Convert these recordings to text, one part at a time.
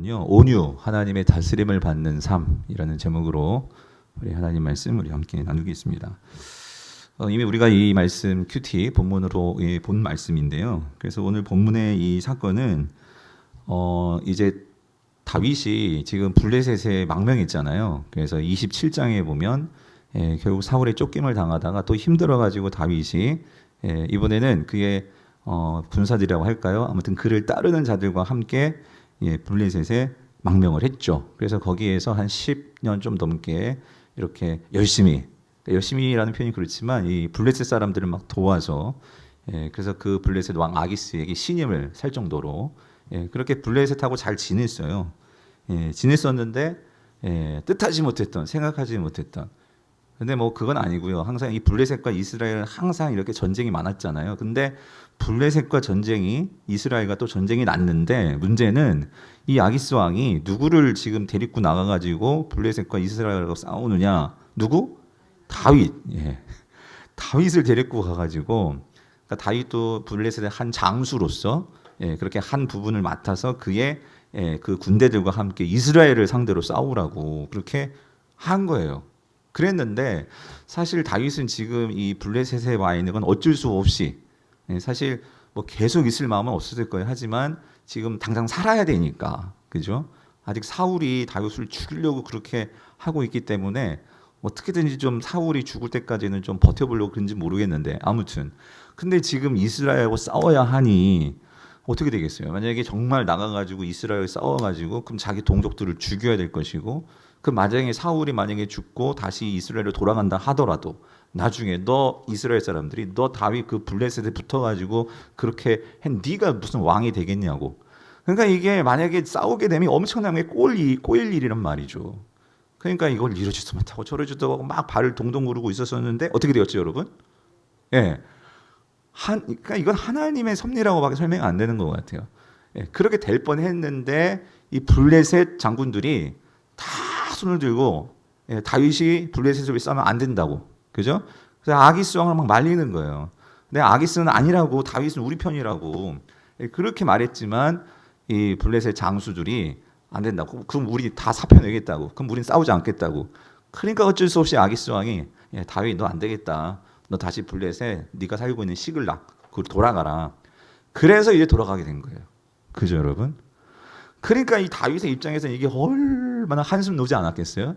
오늘은요, 온유 하나님의 다스림을 받는 삶이라는 제목으로 우리 하나님 말씀 우리 함께 나누겠습니다. 이미 우리가 이 말씀 큐티 본문으로 본 말씀인데요. 그래서 오늘 본문의 이 사건은 이제 다윗이 지금 블레셋에 망명했잖아요. 그래서 27장에 보면 결국 사울의 쫓김을 당하다가 또 힘들어가지고 다윗이 이번에는 그의 군사들이라고 할까요? 아무튼 그를 따르는 자들과 함께 블레셋에 망명을 했죠. 그래서 거기에서 한 10년 좀 넘게 이렇게 열심히라는 표현이 그렇지만 이 블레셋 사람들을 막 도와서 그래서 그 블레셋 왕 아기스에게 신임을 살 정도로 그렇게 블레셋하고 잘 지냈어요. 지냈었는데 뜻하지 못했던, 생각하지 못했던. 근데 뭐 그건 아니고요. 항상 이 블레셋과 이스라엘은 항상 이렇게 전쟁이 많았잖아요. 근데 블레셋과 전쟁이 이스라엘과 또 전쟁이 났는데 문제는 이 아기스 왕이 누구를 지금 데리고 나가가지고 블레셋과 이스라엘과 싸우느냐? 누구? 다윗. 다윗을 데리고 가가지고 그러니까 다윗도 블레셋의 한 장수로서 그렇게 한 부분을 맡아서 그의 그 군대들과 함께 이스라엘을 상대로 싸우라고 그렇게 한 거예요. 그랬는데 사실 다윗은 지금 이 블레셋에 와 있는 건 어쩔 수 없이 사실 뭐 계속 있을 마음은 없었을 거예요. 하지만 지금 당장 살아야 되니까 그죠? 아직 사울이 다윗을 죽이려고 그렇게 하고 있기 때문에 어떻게든지 좀 사울이 죽을 때까지는 좀 버텨보려고 그런지 모르겠는데 아무튼 근데 지금 이스라엘하고 싸워야 하니 어떻게 되겠어요? 만약에 정말 나가가지고 이스라엘 싸워가지고 그럼 자기 동족들을 죽여야 될 것이고 그 만약에 사울이 만약에 죽고 다시 이스라엘로 돌아간다 하더라도 나중에 너 이스라엘 사람들이 너 다윗 그 블레셋에 붙어가지고 그렇게 네가 무슨 왕이 되겠냐고. 그러니까 이게 만약에 싸우게 되면 엄청나게 꼬일 일이란 말이죠. 그러니까 이걸 이러지도 못하고 저러지도 못하고 막 발을 동동 구르고 있었었는데 어떻게 되었죠, 여러분? 그러니까 이건 하나님의 섭리라고밖에 설명 안 되는 것 같아요. 그렇게 될 뻔했는데 이 블레셋 장군들이 다 손을 들고 다윗이 블레셋을 싸우면 안 된다고, 그죠? 그래서 아기스 왕을 막 말리는 거예요. 근데 아기스는 아니라고, 다윗은 우리 편이라고 그렇게 말했지만 이 블레셋 장수들이 안 된다고. 그럼 우리 다 사표내겠다고. 그럼 우린 싸우지 않겠다고. 그러니까 어쩔 수 없이 아기스 왕이 다윗 너 안 되겠다. 너 다시 블레셋 네가 살고 있는 시글락 그걸 돌아가라. 그래서 이제 돌아가게 된 거예요. 그죠, 여러분? 그러니까 이 다윗의 입장에서는 이게 얼마나 한숨 놓지 않았겠어요?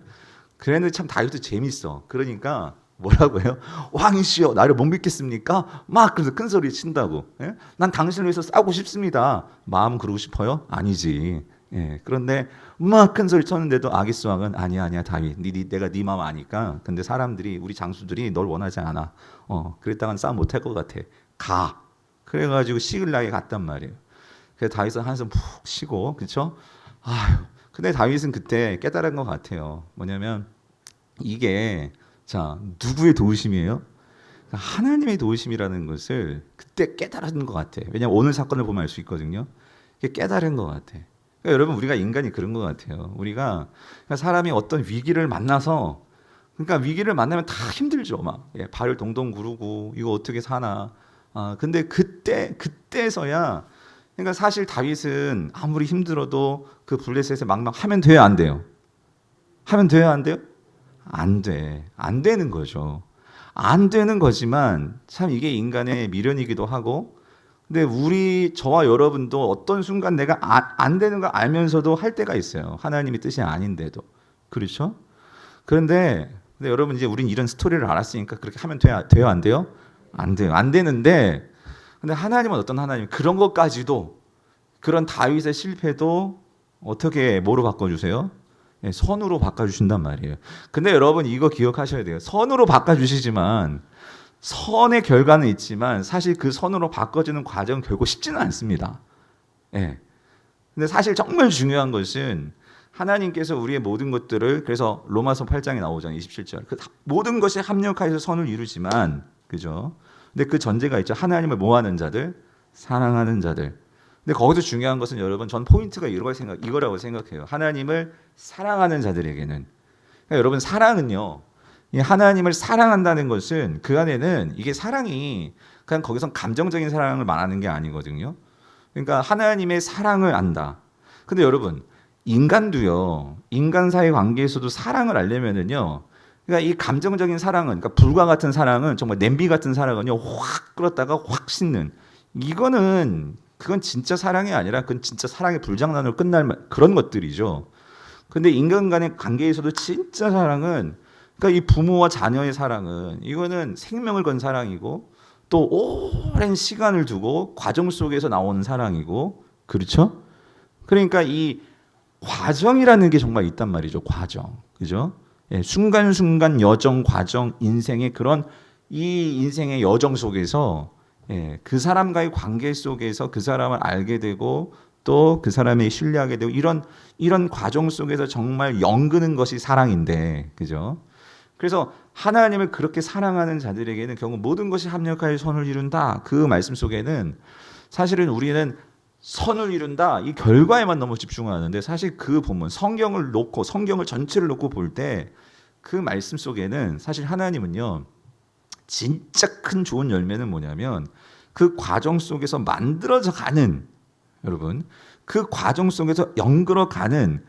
그랬는데 참 다윗도 재밌어. 그러니까 뭐라고 해요? 왕이시여 나를 못 믿겠습니까? 막 그래서 큰 소리 친다고. 난 당신을 위해서 싸우고 싶습니다. 마음은 그러고 싶어요? 아니지. 그런데 막 큰 소리 쳤는데도 아기스 왕은 아니야 다윗 내가 네 마음 아니까. 근데 사람들이 우리 장수들이 널 원하지 않아. 그랬다간 싸움 못할 것 같아. 가. 그래가지고 시글락에 갔단 말이에요. 그래서 다윗은 한숨 푹 쉬고, 그렇죠? 근데 다윗은 그때 깨달은 것 같아요. 뭐냐면 이게 자 누구의 도우심이에요? 하나님의 도우심이라는 것을 그때 깨달은 것 같아. 왜냐하면 오늘 사건을 보면 알 수 있거든요. 이게 깨달은 것 같아. 그러니까 여러분 우리가 인간이 그런 것 같아요. 우리가 그러니까 사람이 어떤 위기를 만나서 그러니까 위기를 만나면 다 힘들죠. 막 발을 동동 구르고 이거 어떻게 사나. 근데 그때서야 그러니까 사실 다윗은 아무리 힘들어도 그 블레셋에 망명하면 돼요, 안 돼요? 하면 돼요, 안 돼요? 안 돼. 안 되는 거죠. 안 되는 거지만 참 이게 인간의 미련이기도 하고 근데 저와 여러분도 어떤 순간 내가 안 되는 걸 알면서도 할 때가 있어요. 하나님의 뜻이 아닌데도. 그렇죠? 그런데 여러분 이제 우린 이런 스토리를 알았으니까 그렇게 하면 돼요, 안 돼요? 안 돼요. 안 되는데 근데 하나님은 어떤 하나님? 그런 것까지도 그런 다윗의 실패도 어떻게 뭐로 바꿔주세요? 선으로 바꿔주신단 말이에요. 근데 여러분 이거 기억하셔야 돼요. 선으로 바꿔주시지만 선의 결과는 있지만 사실 그 선으로 바꿔주는 과정은 결코 쉽지는 않습니다. 근데 사실 정말 중요한 것은 하나님께서 우리의 모든 것들을 그래서 로마서 8장에 나오잖아요. 27절. 그 모든 것이 합력하여서 선을 이루지만 그죠? 근데 그 전제가 있죠. 하나님을 뭐하는 자들? 사랑하는 자들. 근데 거기서 중요한 것은 여러분 전 포인트가 이거라고 생각해요. 하나님을 사랑하는 자들에게는 그러니까 여러분 사랑은요. 하나님을 사랑한다는 것은 그 안에는 이게 사랑이 그냥 거기서 감정적인 사랑을 말하는 게 아니거든요. 그러니까 하나님의 사랑을 안다. 근데 여러분 인간도요. 인간 사이 관계에서도 사랑을 알려면은요. 그러니까 이 감정적인 사랑은, 그러니까 불과 같은 사랑은, 정말 냄비 같은 사랑은요, 확 끓었다가 확 식는, 이거는 그건 진짜 사랑이 아니라 그건 진짜 사랑의 불장난으로 끝날 그런 것들이죠. 근데 인간 간의 관계에서도 진짜 사랑은, 그러니까 이 부모와 자녀의 사랑은, 이거는 생명을 건 사랑이고 또 오랜 시간을 두고 과정 속에서 나오는 사랑이고, 그렇죠? 그러니까 이 과정이라는 게 정말 있단 말이죠. 과정, 그죠? 예, 순간순간 여정, 과정, 인생의 그런, 이 인생의 여정 속에서, 예, 그 사람과의 관계 속에서 그 사람을 알게 되고 또 그 사람에 신뢰하게 되고, 이런 과정 속에서 정말 연그는 것이 사랑인데, 그죠? 그래서 하나님을 그렇게 사랑하는 자들에게는 결국 모든 것이 합력하여 선을 이룬다. 그 말씀 속에는 사실은 우리는 선을 이룬다, 이 결과에만 너무 집중하는데, 사실 그 본문 성경을 놓고, 성경을 전체를 놓고 볼 때 그 말씀 속에는 사실 하나님은요, 진짜 큰 좋은 열매는 뭐냐면 그 과정 속에서 만들어져 가는, 여러분, 그 과정 속에서 연결어 가는,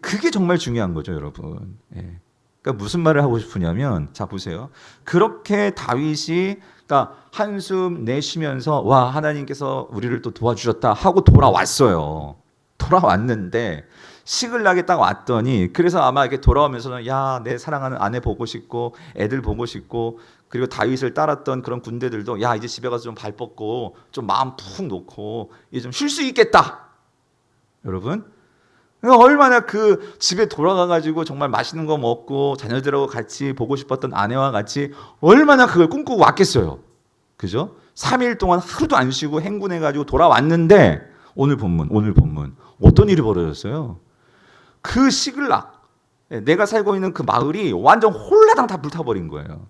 그게 정말 중요한 거죠, 여러분. 예. 그러니까 무슨 말을 하고 싶으냐면, 자 보세요. 그렇게 다윗이, 그러니까 한숨 내쉬면서 와, 하나님께서 우리를 또 도와주셨다 하고 돌아왔어요. 돌아왔는데 시글락에 딱 왔더니, 그래서 아마 이렇게 돌아오면서는 야, 내 사랑하는 아내 보고 싶고 애들 보고 싶고, 그리고 다윗을 따랐던 그런 군대들도 야, 이제 집에 가서 좀 발 뻗고 좀 마음 푹 놓고 이제 좀 쉴 수 있겠다. 여러분, 얼마나 그 집에 돌아가가지고 정말 맛있는 거 먹고 자녀들하고 같이 보고 싶었던 아내와 같이 얼마나 그걸 꿈꾸고 왔겠어요. 그죠? 3일 동안 하루도 안 쉬고 행군해가지고 돌아왔는데, 오늘 본문 어떤 일이 벌어졌어요? 그 시글락, 내가 살고 있는 그 마을이 완전 홀라당 다 불타버린 거예요.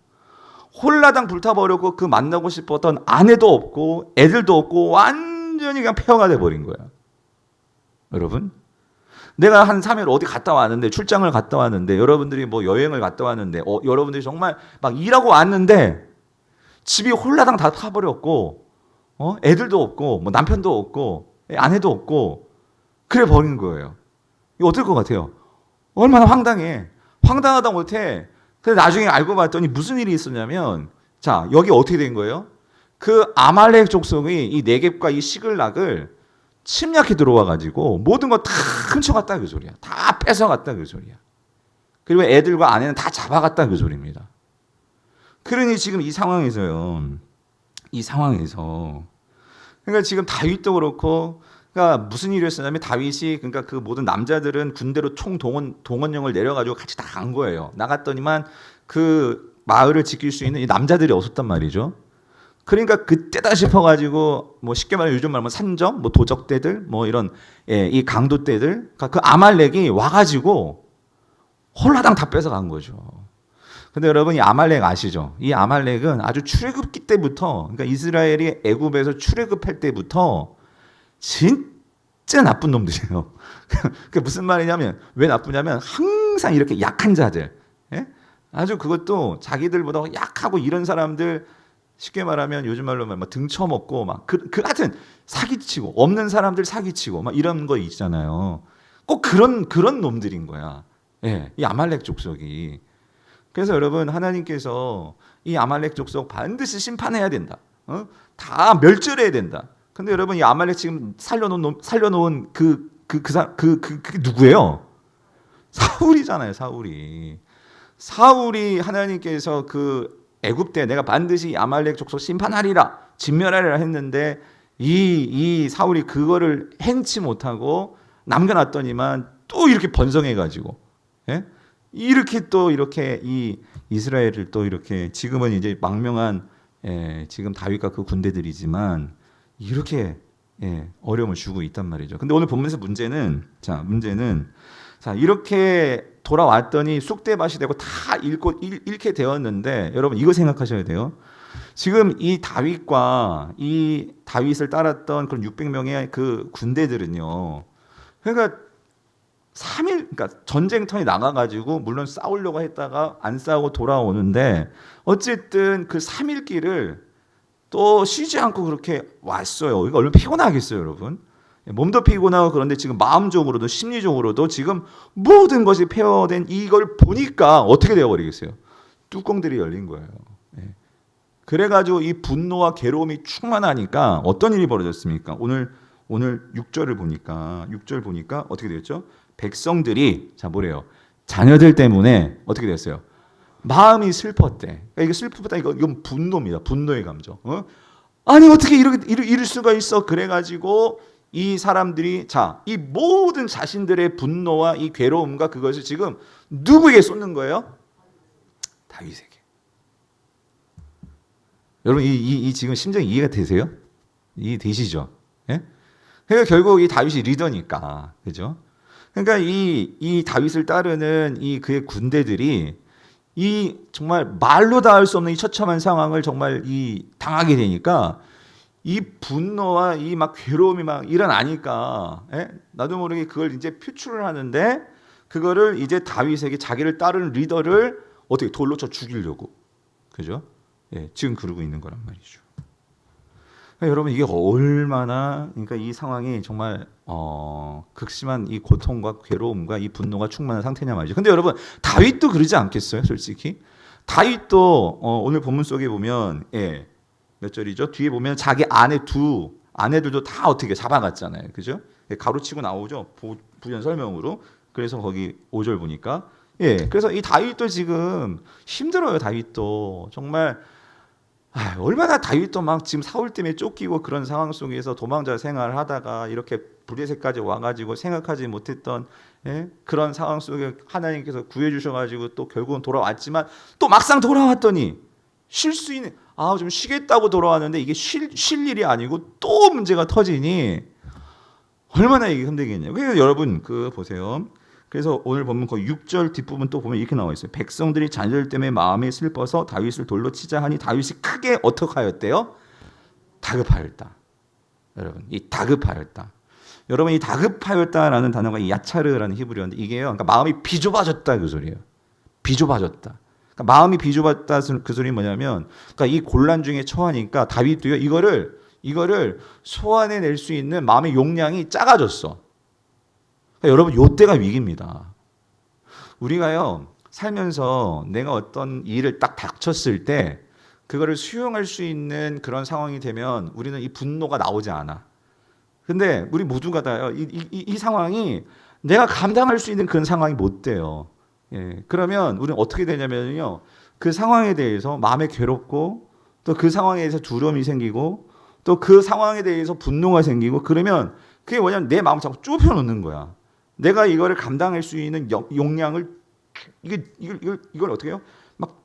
홀라당 불타버렸고 그 만나고 싶었던 아내도 없고 애들도 없고 완전히 그냥 폐허가 돼버린 거야. 여러분, 내가 한 3일 어디 갔다 왔는데, 출장을 갔다 왔는데, 여러분들이 뭐 여행을 갔다 왔는데, 여러분들이 정말 막 일하고 왔는데 집이 홀라당 다 타버렸고, 애들도 없고 뭐 남편도 없고 아내도 없고 그래 버리는 거예요. 이거 어떨 것 같아요? 얼마나 황당해. 황당하다 못해. 근데 나중에 알고 봤더니 무슨 일이 있었냐면, 자, 여기 어떻게 된 거예요? 그 아말렉 족속이 이 네겝과 이 시글락을 침략해 들어와 가지고 모든 거 다 훔쳐갔다 그 소리야. 다 뺏어갔다 그 소리야. 그리고 애들과 아내는 다 잡아갔다 그 소리입니다. 그러니 지금 이 상황에서요, 그러니까 지금 다윗도 그렇고, 그러니까 무슨 일이었냐면, 다윗이, 그러니까 그 모든 남자들은 군대로 총 동원령을 내려가지고 같이 다 간 거예요. 나갔더니만 그 마을을 지킬 수 있는 이 남자들이 없었단 말이죠. 그러니까 그때다 싶어가지고, 뭐 쉽게 말하면 요즘 말하면 산적, 뭐 도적대들, 뭐 이런, 예, 이 강도대들, 그러니까 그 아말렉이 와가지고 홀라당 다 뺏어간 거죠. 근데 여러분, 이 아말렉 아시죠? 이 아말렉은 아주 출애굽기 때부터, 그러니까 이스라엘이 애굽에서 출애굽할 때부터 진짜 나쁜 놈들이에요. 그게 무슨 말이냐면, 왜 나쁘냐면 항상 이렇게 약한 자들, 예? 아주 그것도 자기들보다 약하고 이런 사람들, 쉽게 말하면 요즘 말로 막 등쳐먹고 막 하여튼 사기치고, 없는 사람들 사기치고 막 이런 거 있잖아요. 꼭 그런 놈들인 거야. 예, 이 아말렉 족속이. 그래서 여러분, 하나님께서 이 아말렉 족속 반드시 심판해야 된다. 다 멸절해야 된다. 근데 여러분, 이 아말렉 지금 살려놓은 그게 누구예요? 사울이잖아요, 사울이 하나님께서 그 애굽 때 내가 반드시 아말렉 족속 심판하리라, 진멸하리라 했는데, 이 사울이 그거를 행치 못하고 남겨놨더니만 또 이렇게 번성해가지고, 예? 이렇게 또 이렇게 이 이스라엘을 또 이렇게, 지금은 이제 망명한, 예, 지금 다윗과 그 군대들이지만 이렇게, 예, 어려움을 주고 있단 말이죠. 근데 오늘 본문에서 문제는 이렇게 돌아왔더니 쑥대밭이 되고 다 잃게 되었는데, 여러분 이거 생각하셔야 돼요. 지금 이 다윗과 이 다윗을 따랐던 그런 600명의 그 군대들은요, 그러니까 3일, 그러니까 전쟁터에 나가가지고 물론 싸우려고 했다가 안 싸우고 돌아오는데, 어쨌든 그 3일 길을 또 쉬지 않고 그렇게 왔어요. 이거 얼마나 피곤하겠어요, 여러분. 몸도 피곤하고 그런데 지금 마음적으로도 심리적으로도 지금 모든 것이 폐허된 이걸 보니까 어떻게 되어버리겠어요? 뚜껑들이 열린 거예요. 예. 그래가지고 이 분노와 괴로움이 충만하니까 어떤 일이 벌어졌습니까? 오늘 6절을 보니까 6절 보니까 어떻게 되었죠? 백성들이 자 뭐래요? 자녀들 때문에 어떻게 됐어요? 마음이 슬펐대. 그러니까 이게 슬프다 이건 분노입니다. 분노의 감정. 아니 어떻게 이럴 수가 있어? 그래가지고 이 사람들이 이 모든 자신들의 분노와 이 괴로움과 그것을 지금 누구에게 쏟는 거예요? 다윗에게. 여러분 이 지금 심정 이해가 되세요? 이해되시죠? 예? 그러니까 결국 이 다윗이 리더니까, 그죠? 그러니까 이 다윗을 따르는 이 그의 군대들이 이 정말 말로 다 할 수 없는 이 처참한 상황을 정말 당하게 되니까 이 분노와 이 막 괴로움이 막 일어나니까, 나도 모르게 그걸 이제 표출을 하는데 그거를 이제 다윗에게 자기를 따르는 리더를 어떻게 돌로 쳐 죽이려고, 그죠? 지금 그러고 있는 거란 말이죠. 그러니까 여러분 이게 얼마나 그러니까 이 상황이 정말 극심한 이 고통과 괴로움과 이 분노가 충만한 상태냐 말이죠. 근데 여러분 다윗도 그러지 않겠어요, 솔직히? 다윗도 오늘 본문 속에 보면 몇 절이죠? 뒤에 보면 자기 아내들도 다 어떻게 잡아갔잖아요, 그죠? 가로치고 나오죠, 부연 설명으로. 그래서 거기 5절 보니까 그래서 이 다윗도 지금 힘들어요. 다윗도 정말. 얼마나 다윗도 막 지금 사울 때문에 쫓기고 그런 상황 속에서 도망자 생활을 하다가 이렇게 블레셋까지 와가지고 생각하지 못했던 그런 상황 속에 하나님께서 구해주셔가지고 또 결국은 돌아왔지만 또 막상 돌아왔더니 쉴 수 있는 좀 쉬겠다고 돌아왔는데 이게 쉴 일이 아니고 또 문제가 터지니 얼마나 이게 힘들겠냐고. 그래서 여러분 보세요. 그래서 오늘 보면 그 6절 뒷부분 또 보면 이렇게 나와 있어요. 백성들이 자녀들 때문에 마음이 슬퍼서 다윗을 돌로 치자 하니 다윗이 크게 어떻게 하였대요? 다급하였다. 여러분, 이 다급하였다. 여러분, 이 다급하였다라는 단어가 이 야차르라는 히브리어인데 이게요. 그러니까 마음이 비좁아졌다 그 소리예요. 비좁아졌다. 그러니까 마음이 비좁아졌다 그 소리는 뭐냐면 그러니까 이 곤란 중에 처하니까 다윗도요. 이거를 소화해낼 수 있는 마음의 용량이 작아졌어. 여러분, 요때가 위기입니다. 우리가요, 살면서 내가 어떤 일을 딱 닥쳤을 때 그거를 수용할 수 있는 그런 상황이 되면 우리는 이 분노가 나오지 않아. 근데 우리 모두가 다요, 이 상황이 내가 감당할 수 있는 그런 상황이 못 돼요. 그러면 우리는 어떻게 되냐면요, 그 상황에 대해서 마음에 괴롭고 또 그 상황에 대해서 두려움이 생기고 또 그 상황에 대해서 분노가 생기고 그러면 그게 뭐냐면 내 마음을 자꾸 좁혀놓는 거야. 내가 이거를 감당할 수 있는 용량을 이걸 어떻게 해요? 막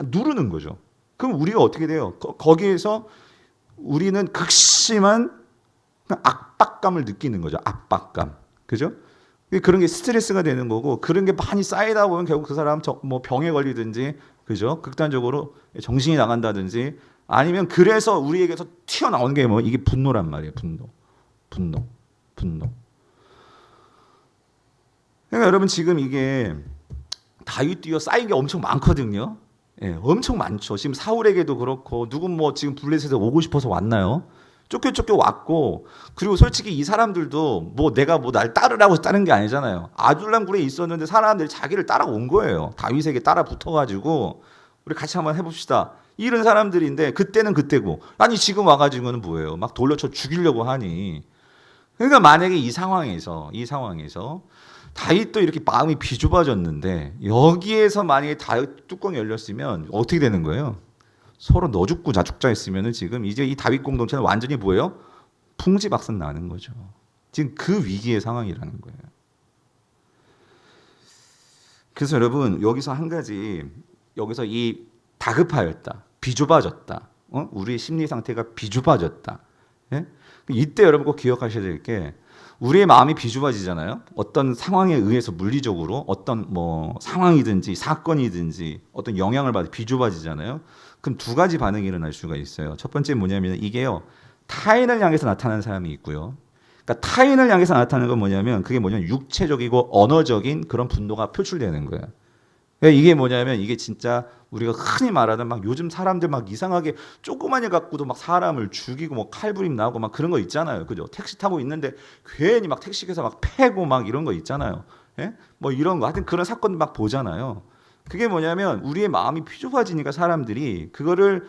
누르는 거죠. 그럼 우리가 어떻게 돼요? 거기에서 우리는 극심한 압박감을 느끼는 거죠. 압박감, 그죠? 그런 게 스트레스가 되는 거고 그런 게 많이 쌓이다 보면 결국 그 사람 뭐 병에 걸리든지, 그죠? 극단적으로 정신이 나간다든지 아니면 그래서 우리에게서 튀어나오는 게 이게 분노란 말이에요. 분노. 그러니까 여러분 지금 이게 다윗도요 쌓인 게 엄청 많거든요. 엄청 많죠. 지금 사울에게도 그렇고 누군 지금 블레셋에 오고 싶어서 왔나요? 쫓겨 왔고 그리고 솔직히 이 사람들도 내가 날 따르라고 따른 게 아니잖아요. 아둘람 굴에 있었는데 사람들이 자기를 따라온 거예요. 다윗에게 따라 붙어가지고 우리 같이 한번 해봅시다. 이런 사람들인데 그때는 그때고 아니 지금 와가지고는 뭐예요? 막 돌려쳐 죽이려고 하니. 그러니까 만약에 이 상황에서 다윗도 이렇게 마음이 비좁아졌는데 여기에서 만약에 다윗 뚜껑이 열렸으면 어떻게 되는 거예요? 서로 너 죽고 나 죽자 했으면 지금 이제 이 다윗 공동체는 완전히 뭐예요? 풍지박산 나는 거죠. 지금 그 위기의 상황이라는 거예요. 그래서 여러분 여기서 한 가지, 여기서 이 다급하였다, 비좁아졌다, 우리의 심리 상태가 비좁아졌다. 이때 여러분 꼭 기억하셔야 될 게 우리의 마음이 비좁아지잖아요. 어떤 상황에 의해서 물리적으로 어떤 상황이든지 사건이든지 어떤 영향을 받아 비좁아지잖아요. 그럼 두 가지 반응이 일어날 수가 있어요. 첫 번째 뭐냐면 이게요, 타인을 향해서 나타나는 사람이 있고요. 그러니까 타인을 향해서 나타나는 건 뭐냐면 그게 육체적이고 언어적인 그런 분노가 표출되는 거예요. 그러니까 이게 뭐냐면 이게 진짜 우리가 흔히 말하는 막 요즘 사람들 막 이상하게 조그만 일 갖고도 막 사람을 죽이고 뭐 칼부림 나고 막 그런 거 있잖아요. 그죠? 택시 타고 있는데 괜히 막 택시기사 막 패고 막 이런 거 있잖아요. 예? 뭐 이런 거 하여튼 그런 사건 막 보잖아요. 그게 뭐냐면 우리의 마음이 피좁아지니까 사람들이 그거를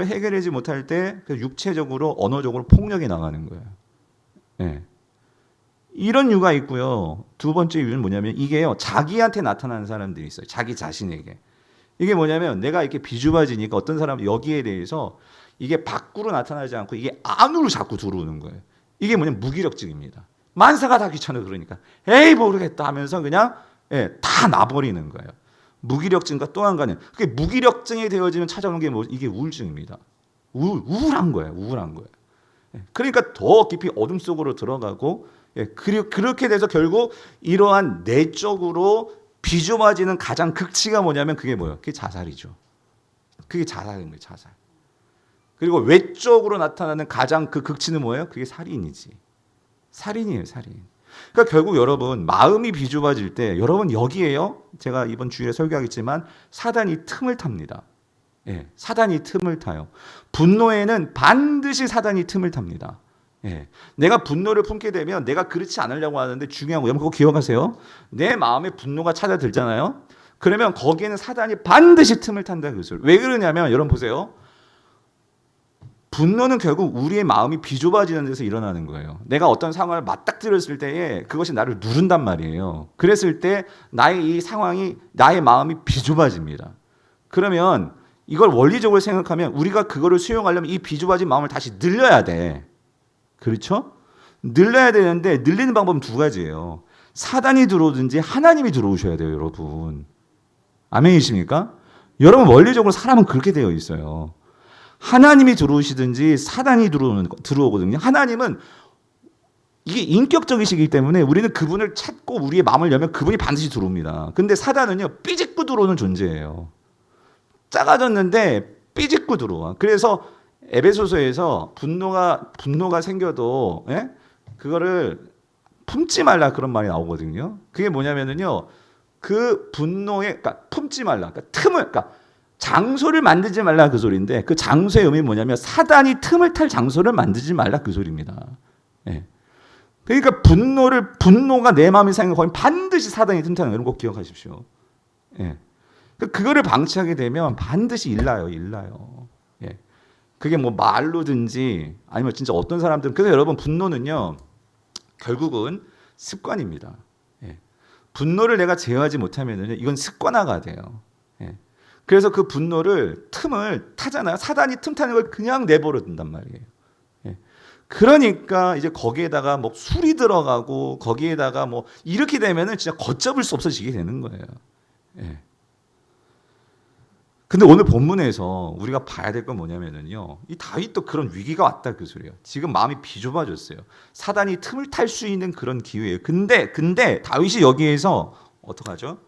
해결하지 못할 때 육체적으로 언어적으로 폭력이 나가는 거예요. 예. 이런 이유가 있고요. 두 번째 이유는 뭐냐면 이게요. 자기한테 나타나는 사람들이 있어요. 자기 자신에게. 이게 뭐냐면 내가 이렇게 비좁아지니까 어떤 사람은 여기에 대해서 이게 밖으로 나타나지 않고 이게 안으로 자꾸 들어오는 거예요. 이게 뭐냐면 무기력증입니다. 만사가 다 귀찮아 그러니까 에이 모르겠다 하면서 그냥 다 놔버리는 거예요. 무기력증과 또 한 가지는 그게 무기력증이 되어지면 찾아오는 게 이게 우울증입니다. 우울한 거예요. 우울한 거예요. 그러니까 더 깊이 어둠 속으로 들어가고 그리고 그렇게 돼서 결국 이러한 내적으로 비좁아지는 가장 극치가 뭐냐면 그게 뭐예요? 그게 자살이죠. 그게 자살인 거예요. 자살. 그리고 외적으로 나타나는 가장 그 극치는 뭐예요? 그게 살인이지. 살인이에요. 살인. 그러니까 결국 여러분 마음이 비좁아질 때 여러분 여기에요. 제가 이번 주일에 설교하겠지만 사단이 틈을 탑니다. 사단이 틈을 타요. 분노에는 반드시 사단이 틈을 탑니다. 내가 분노를 품게 되면 내가 그렇지 않으려고 하는데 중요한 거 여러분 그거 기억하세요. 내 마음에 분노가 찾아들잖아요. 그러면 거기에는 사단이 반드시 틈을 탄다 그 소리. 왜 그러냐면 여러분 보세요. 분노는 결국 우리의 마음이 비좁아지는 데서 일어나는 거예요. 내가 어떤 상황을 맞닥뜨렸을 때에 그것이 나를 누른단 말이에요. 그랬을 때 나의 이 상황이 나의 마음이 비좁아집니다. 그러면 이걸 원리적으로 생각하면 우리가 그거를 수용하려면 이 비좁아진 마음을 다시 늘려야 돼. 그렇죠? 늘려야 되는데 늘리는 방법은 두 가지예요. 사단이 들어오든지 하나님이 들어오셔야 돼요, 여러분. 아멘이십니까? 여러분 원리적으로 사람은 그렇게 되어 있어요. 하나님이 들어오시든지 사단이 들어오거든요. 하나님은 이게 인격적이시기 때문에 우리는 그분을 찾고 우리의 마음을 열면 그분이 반드시 들어옵니다. 근데 사단은요, 삐짓고 들어오는 존재예요. 작아졌는데 삐짓고 들어와. 그래서 에베소서에서 분노가 생겨도 그거를 품지 말라 그런 말이 나오거든요. 그게 뭐냐면은요, 그 분노에 그러니까 품지 말라, 그러니까 그러니까 장소를 만들지 말라 그 소리인데 그 장소의 의미는 뭐냐면 사단이 틈을 탈 장소를 만들지 말라 그 소리입니다. 그러니까 분노가 내 마음에 생기면 거의 반드시 사단이 틈타는 이런 거 기억하십시오. 그거를 방치하게 되면 반드시 일나요. 그게 뭐 말로든지 아니면 진짜 어떤 사람들은 그래서 여러분 분노는요 결국은 습관입니다. 분노를 내가 제어하지 못하면은 이건 습관화가 돼요. 그래서 그 분노를 틈을 타잖아요. 사단이 틈 타는 걸 그냥 내버려 둔단 말이에요. 그러니까 이제 거기에다가 뭐 술이 들어가고 거기에다가 뭐 이렇게 되면은 진짜 걷잡을 수 없어지게 되는 거예요. 근데 오늘 본문에서 우리가 봐야 될 건 뭐냐면은요. 이 다윗도 그런 위기가 왔다 그 소리예요. 지금 마음이 비좁아졌어요. 사단이 틈을 탈 수 있는 그런 기회예요. 근데 다윗이 여기에서 어떡하죠?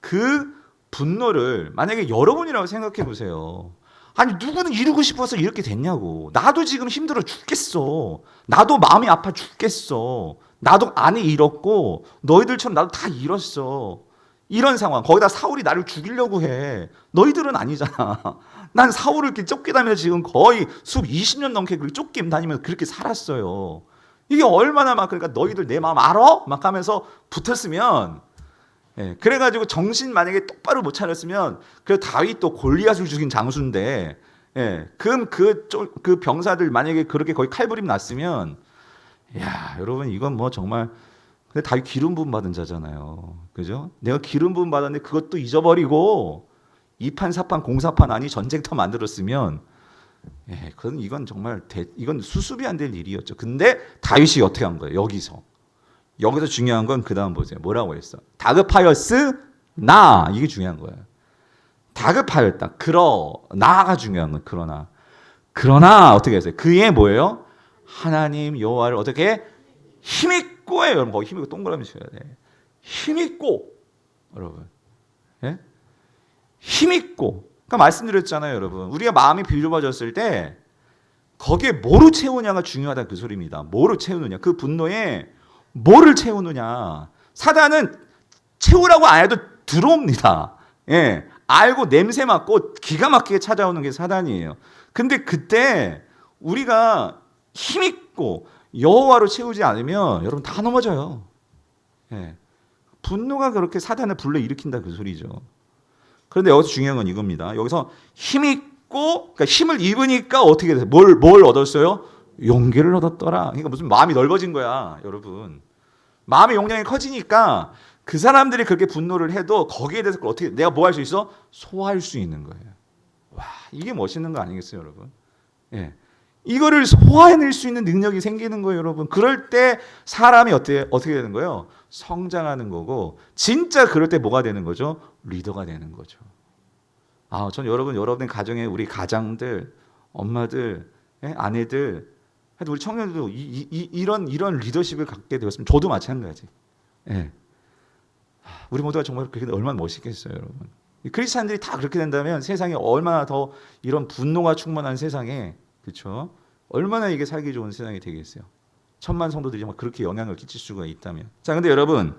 그 분노를 만약에 여러분이라고 생각해 보세요. 아니 누구는 이루고 싶어서 이렇게 됐냐고. 나도 지금 힘들어 죽겠어. 나도 마음이 아파 죽겠어. 나도 아내 잃었고 너희들처럼 나도 다 잃었어. 이런 상황. 거기다 사울이 나를 죽이려고 해. 너희들은 아니잖아. 난 사울을 이렇게 쫓겨다니면서 지금 거의 20년 넘게 그렇게 쫓김 다니면서 그렇게 살았어요. 이게 얼마나 막 그러니까 너희들 내 마음 알아? 막 하면서 붙었으면 그래가지고 정신 만약에 똑바로 못 차렸으면 그 다윗 또 골리앗을 죽인 장수인데 그럼 그 병사들 만약에 그렇게 거의 칼부림 났으면 야 여러분 이건 뭐 정말 근데 다윗 기름 부음 받은 자잖아요. 그죠? 내가 기름 부음 받았는데 그것도 잊어버리고 2판 4판 공사판 아니 전쟁터 만들었으면 그건 이건 정말 이건 수습이 안 될 일이었죠. 근데 다윗이 어떻게 한 거예요? 여기서 중요한 건 그 다음 보세요. 뭐라고 했어? 다급하였으나 이게 중요한 거예요. 다급하였다. 그러나가 중요한 거예요. 그러나 어떻게 했어요? 그의 뭐예요? 하나님 여호와를 어떻게 힘있고예요. 여러분 거기 힘있고 동그라미 쳐야 돼. 힘있고 여러분, 힘있고. 그러니까 말씀드렸잖아요, 여러분. 우리가 마음이 비좁아졌을 때 거기에 뭐로 채우냐가 중요하다 그 소리입니다. 뭐로 채우느냐? 그 분노에 뭐를 채우느냐? 사단은 채우라고 안 해도 들어옵니다. 예, 알고 냄새 맡고 기가 막히게 찾아오는 게 사단이에요. 근데 그때 우리가 힘있고 여호와로 채우지 않으면 여러분 다 넘어져요. 예. 분노가 그렇게 사단을 불러일으킨다 그 소리죠. 그런데 여기서 중요한 건 이겁니다. 여기서 힘있고 그러니까 힘을 입으니까 어떻게 돼요? 뭘 얻었어요? 용기를 얻었더라. 그러니까 무슨 마음이 넓어진 거야, 여러분. 마음의 용량이 커지니까 그 사람들이 그렇게 분노를 해도 거기에 대해서 어떻게 내가 뭐 할 수 있어? 소화할 수 있는 거예요. 와, 이게 멋있는 거 아니겠어요, 여러분? 예. 이거를 소화해낼 수 있는 능력이 생기는 거예요, 여러분. 그럴 때 사람이 어떻게 되는 거예요? 성장하는 거고, 진짜 그럴 때 뭐가 되는 거죠? 리더가 되는 거죠. 아, 전 여러분 가정에 우리 가장들, 엄마들, 예? 아내들, 하여튼 우리 청년들도 이런 리더십을 갖게 되었으면 저도 마찬가지. 예. 우리 모두가 정말 그게 얼마나 멋있겠어요, 여러분. 크리스찬들이 다 그렇게 된다면 세상에 얼마나 더 이런 분노가 충만한 세상에, 그렇죠? 얼마나 이게 살기 좋은 세상이 되겠어요. 천만 성도들이 막 그렇게 영향을 끼칠 수가 있다면. 자, 근데 여러분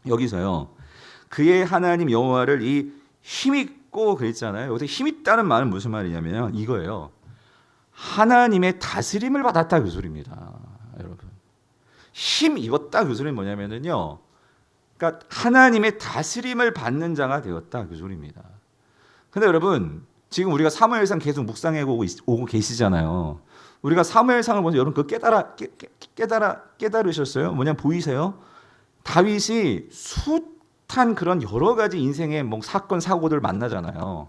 여기서요, 그의 하나님 여호와를 이 힘있고 그랬잖아요. 여기서 힘있다는 말은 무슨 말이냐면 이거예요. 하나님의 다스림을 받았다 그 소리입니다, 여러분. 힘 입었다 그 소리는 뭐냐면은요. 그러니까 하나님의 다스림을 받는 자가 되었다 그 소리입니다. 근데 여러분 지금 우리가 사무엘상 계속 묵상해 오고 계시잖아요. 우리가 사무엘상을 보면 여러분 그거 깨달으셨어요? 뭐냐 보이세요? 다윗이 숱한 그런 여러 가지 인생의 뭐 사건 사고들 만나잖아요.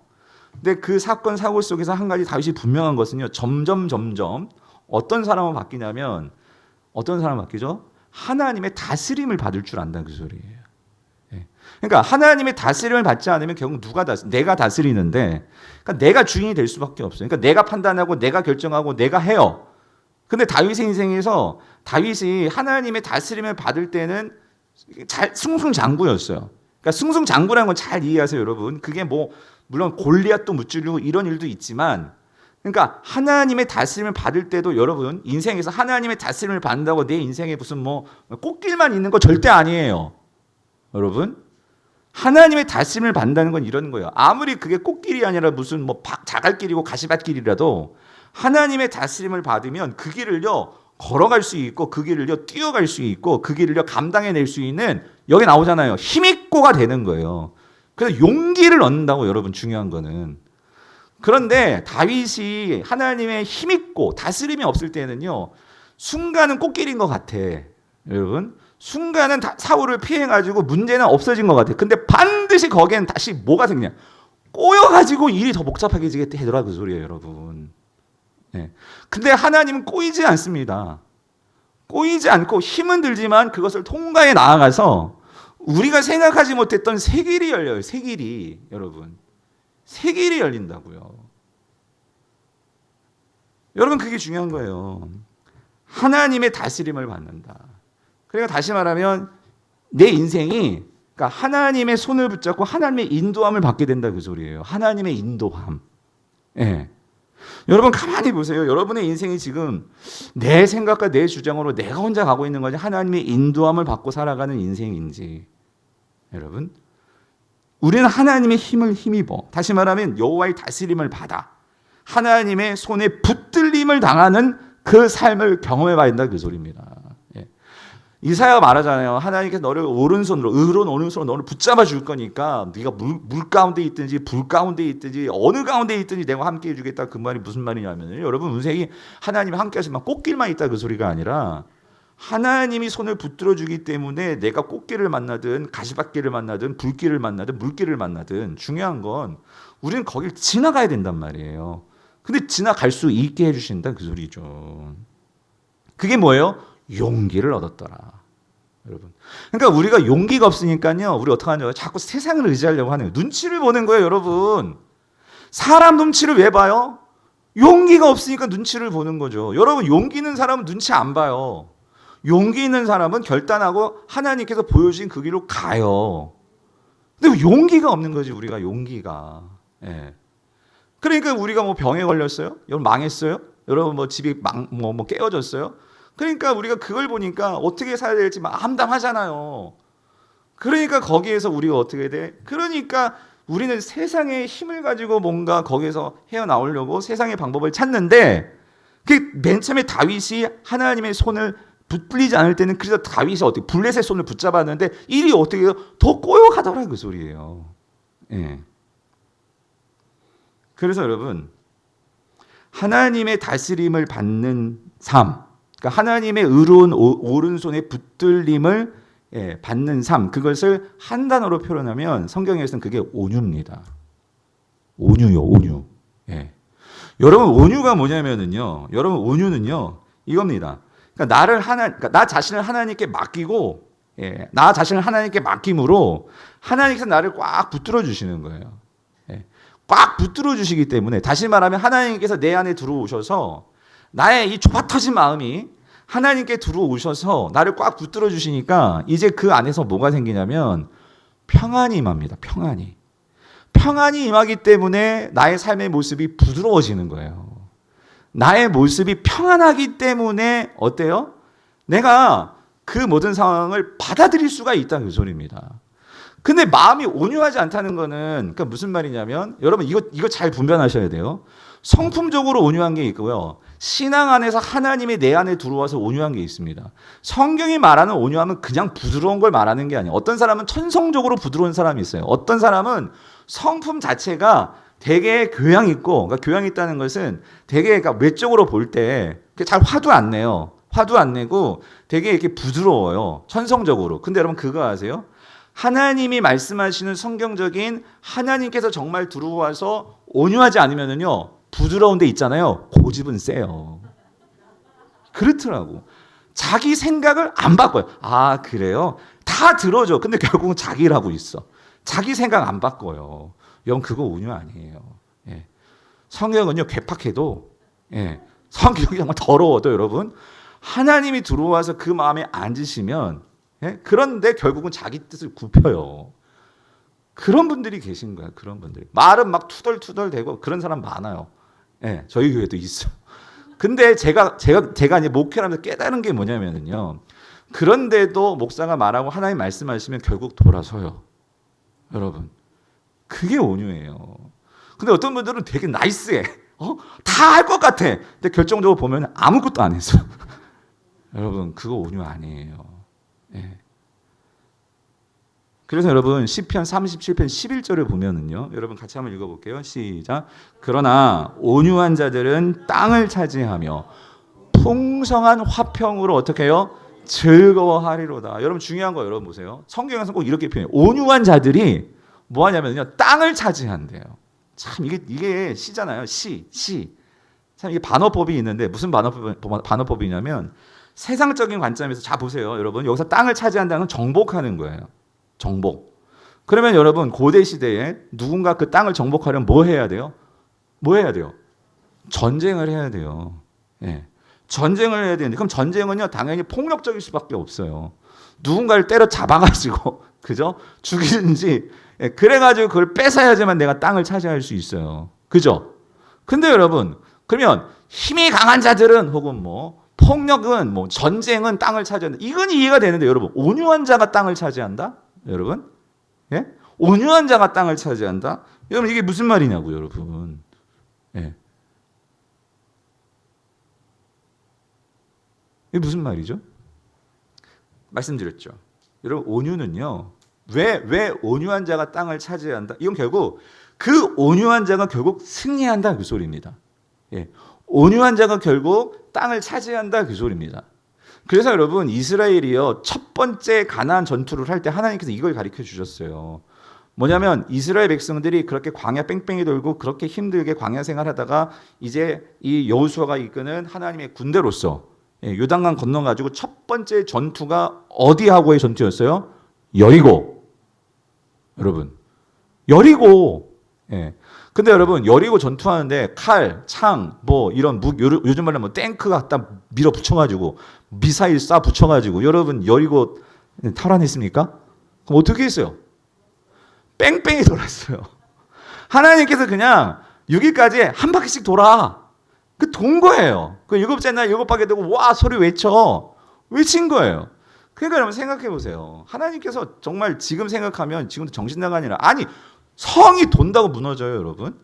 근데 그 사건 사고 속에서 한 가지 다윗이 분명한 것은요. 점점 어떤 사람은 바뀌냐면 어떤 사람 바뀌죠? 하나님의 다스림을 받을 줄 안다 그 소리예요. 그러니까 하나님의 다스림을 받지 않으면 결국 내가 다스리는데, 그러니까 내가 주인이 될 수밖에 없어요. 그러니까 내가 판단하고 내가 결정하고 내가 해요. 근데 다윗의 인생에서 다윗이 하나님의 다스림을 받을 때는 잘 승승장구였어요. 그러니까 승승장구라는 건 잘 이해하세요, 여러분. 그게 뭐 물론 골리앗도 무찌르고 이런 일도 있지만, 그러니까 하나님의 다스림을 받을 때도 여러분 인생에서 하나님의 다스림을 받는다고 내 인생에 무슨 뭐 꽃길만 있는 거 절대 아니에요, 여러분. 하나님의 다스림을 받는다는 건 이런 거예요. 아무리 그게 꽃길이 아니라 무슨 뭐 자갈길이고 가시밭길이라도 하나님의 다스림을 받으면 그 길을요 걸어갈 수 있고 그 길을요 뛰어갈 수 있고 그 길을요 감당해낼 수 있는, 여기 나오잖아요, 힘있고가 되는 거예요. 그래서 용기를 얻는다고, 여러분. 중요한 거는. 그런데 다윗이 하나님의 힘있고 다스림이 없을 때는요 순간은 꽃길인 것 같아, 여러분. 순간은 사울을 피해가지고 문제는 없어진 것 같아. 근데 반드시 거기엔 다시 뭐가 생기냐? 꼬여가지고 일이 더 복잡하게 되더라 그 소리예요, 여러분. 네. 근데 하나님은 꼬이지 않습니다. 꼬이지 않고 힘은 들지만 그것을 통과해 나아가서 우리가 생각하지 못했던 새 길이 열려요. 새 길이, 여러분. 새 길이 열린다고요. 여러분 그게 중요한 거예요. 하나님의 다스림을 받는다. 그러니까 다시 말하면 내 인생이 그러니까 하나님의 손을 붙잡고 하나님의 인도함을 받게 된다 그 소리예요. 하나님의 인도함. 예. 여러분 가만히 보세요. 여러분의 인생이 지금 내 생각과 내 주장으로 내가 혼자 가고 있는 거지 하나님의 인도함을 받고 살아가는 인생인지, 여러분 우리는 하나님의 힘을 힘입어, 다시 말하면 여호와의 다스림을 받아 하나님의 손에 붙들림을 당하는 그 삶을 경험해 봐야 된다 그 소리입니다. 예. 이사야가 말하잖아요. 하나님께서 너를 오른손으로, 의로운 오른손으로 너를 붙잡아 줄 거니까 네가 물 가운데 있든지 불 가운데 있든지 어느 가운데 있든지 내가 함께 해주겠다. 그 말이 무슨 말이냐면 여러분 인생이 하나님이 함께 하시면 꽃길만 있다 그 소리가 아니라 하나님이 손을 붙들어 주기 때문에 내가 꽃길을 만나든 가시밭길을 만나든 불길을 만나든 물길을 만나든 중요한 건 우리는 거길 지나가야 된단 말이에요. 근데 지나갈 수 있게 해주신다 그 소리죠. 그게 뭐예요? 용기를 얻었더라, 여러분. 그러니까 우리가 용기가 없으니까요, 우리 어떻게 하냐고 자꾸 세상을 의지하려고 하는 거예요. 눈치를 보는 거예요, 여러분. 사람 눈치를 왜 봐요? 용기가 없으니까 눈치를 보는 거죠. 여러분 용기 있는 사람은 눈치 안 봐요. 용기 있는 사람은 결단하고 하나님께서 보여주신 그 길로 가요. 근데 용기가 없는 거지, 우리가 용기가. 예. 그러니까 우리가 뭐 병에 걸렸어요? 여러분 망했어요? 여러분 뭐 집이 뭐 깨어졌어요? 그러니까 우리가 그걸 보니까 어떻게 살아야 될지 막 암담하잖아요. 그러니까 거기에서 우리가 어떻게 돼? 그러니까 우리는 세상의 힘을 가지고 뭔가 거기서 헤어나오려고 세상의 방법을 찾는데 그 맨 처음에 다윗이 하나님의 손을 붙들리지 않을 때는 그래서 다윗이 어떻게 블레셋의 손을 붙잡았는데 일이 어떻게 해요? 더 꼬여가더라 그 소리예요. 예. 그래서 여러분 하나님의 다스림을 받는 삶, 그러니까 하나님의 의로운 오른손에 붙들림을 받는 삶, 그것을 한 단어로 표현하면 성경에서는 그게 온유입니다. 온유요, 온유. 예. 여러분 온유가 뭐냐면은요, 여러분 온유는요 이겁니다. 그러니까 그러니까 나 자신을 하나님께 맡기고, 나 자신을 하나님께 맡김으로 하나님께서 나를 꽉 붙들어 주시는 거예요. 꽉 붙들어 주시기 때문에 다시 말하면 하나님께서 내 안에 들어오셔서 나의 이 좁아 터진 마음이 하나님께 들어오셔서 나를 꽉 붙들어 주시니까 이제 그 안에서 뭐가 생기냐면 평안이 임합니다. 평안이 임하기 때문에 나의 삶의 모습이 부드러워지는 거예요. 나의 모습이 평안하기 때문에 어때요? 내가 그 모든 상황을 받아들일 수가 있다 그 소리입니다. 근데 마음이 온유하지 않다는 거는 그러니까 무슨 말이냐면 여러분 이거 잘 분별하셔야 돼요. 성품적으로 온유한 게 있고요. 신앙 안에서 하나님이 내 안에 들어와서 온유한 게 있습니다. 성경이 말하는 온유함은 그냥 부드러운 걸 말하는 게 아니에요. 어떤 사람은 천성적으로 부드러운 사람이 있어요. 어떤 사람은 성품 자체가 되게 교양 있고, 그러니까 교양 있다는 것은 되게 그러니까 외적으로 볼 때 잘 화도 안 내요. 화도 안 내고 되게 이렇게 부드러워요. 천성적으로. 근데 여러분 그거 아세요? 하나님이 말씀하시는 성경적인 하나님께서 정말 들어와서 온유하지 않으면은요 부드러운 데 있잖아요. 고집은 세요. 그렇더라고. 자기 생각을 안 바꿔요. 아 그래요? 다 들어줘. 근데 결국은 자기 일 하고 있어. 자기 생각 안 바꿔요. 영 그거 온유 아니에요. 예. 성경은요 괴팍해도 성경이 정말 더러워도 여러분 하나님이 들어와서 그 마음에 앉으시면 그런데 결국은 자기 뜻을 굽혀요. 그런 분들이 계신 거야. 그런 분들이 말은 막 투덜투덜 대고 그런 사람 많아요. 저희 교회도 있어. 근데 제가 이제 목회를 하면서 깨달은 게 뭐냐면요. 그런데도 목사가 말하고 하나님 말씀하시면 결국 돌아서요. 여러분 그게 온유예요. 근데 어떤 분들은 되게 나이스해. 다 할 것 같아. 근데 결정적으로 보면 아무것도 안 했어. 여러분 그거 온유 아니에요. 그래서 여러분 시편 37편 11절을 보면은요. 여러분 같이 한번 읽어볼게요. 시작. 그러나 온유한 자들은 땅을 차지하며 풍성한 화평으로 어떻게 해요? 즐거워하리로다. 여러분 중요한 거 여러분 보세요. 성경에서 꼭 이렇게 표현해요. 온유한 자들이 뭐 하냐면요. 땅을 차지한대요. 참 이게 시잖아요. 시. 참 이게 반어법이 있는데 무슨 반어법이냐면 세상적인 관점에서 자 보세요. 여러분 여기서 땅을 차지한다는 건 정복하는 거예요. 정복. 그러면 여러분 고대 시대에 누군가 그 땅을 정복하려면 뭐 해야 돼요? 전쟁을 해야 돼요. 전쟁을 해야 되는데 그럼 전쟁은요 당연히 폭력적일 수밖에 없어요. 누군가를 때려 잡아가지고 그죠? 죽이든지 그래가지고 그걸 뺏어야지만 내가 땅을 차지할 수 있어요. 그죠? 근데 여러분 그러면 힘이 강한 자들은 혹은 뭐 폭력은 뭐 전쟁은 땅을 차지한다. 이건 이해가 되는데 여러분 온유한 자가 땅을 차지한다? 여러분 온유한 자가 땅을 차지한다? 여러분 이게 무슨 말이냐고 여러분. 이게 무슨 말이죠? 말씀드렸죠. 여러분 온유는요. 왜 온유한 자가 땅을 차지한다? 이건 결국 그 온유한 자가 결국 승리한다 그 소리입니다. 온유한 자가 결국 땅을 차지한다 그 소리입니다. 그래서 여러분 이스라엘이요 첫 번째 가나안 전투를 할 때 하나님께서 이걸 가르쳐 주셨어요. 뭐냐면 이스라엘 백성들이 그렇게 광야 뺑뺑이 돌고 그렇게 힘들게 광야 생활하다가 이제 이 여호수아가 이끄는 하나님의 군대로서 요단강 건너가지고 첫 번째 전투가 어디하고의 전투였어요? 여리고. 여러분 여리고. 근데 여러분 여리고 전투하는데 칼, 창, 뭐 이런 요즘 말로 뭐 탱크 갖다 밀어 붙여가지고 미사일 쏴 붙여가지고 여러분 여리고 탈환했습니까? 그럼 어떻게 했어요? 뺑뺑이 돌았어요. 하나님께서 그냥 6일까지 한 바퀴씩 돌아. 그 돈 거예요. 그 일곱째 날 일곱 바퀴 되고 와 소리 외친 거예요. 그러니까 여러분 생각해 보세요. 하나님께서 정말 지금 생각하면 지금도 정신 나간이라 아니 성이 돈다고 무너져요, 여러분.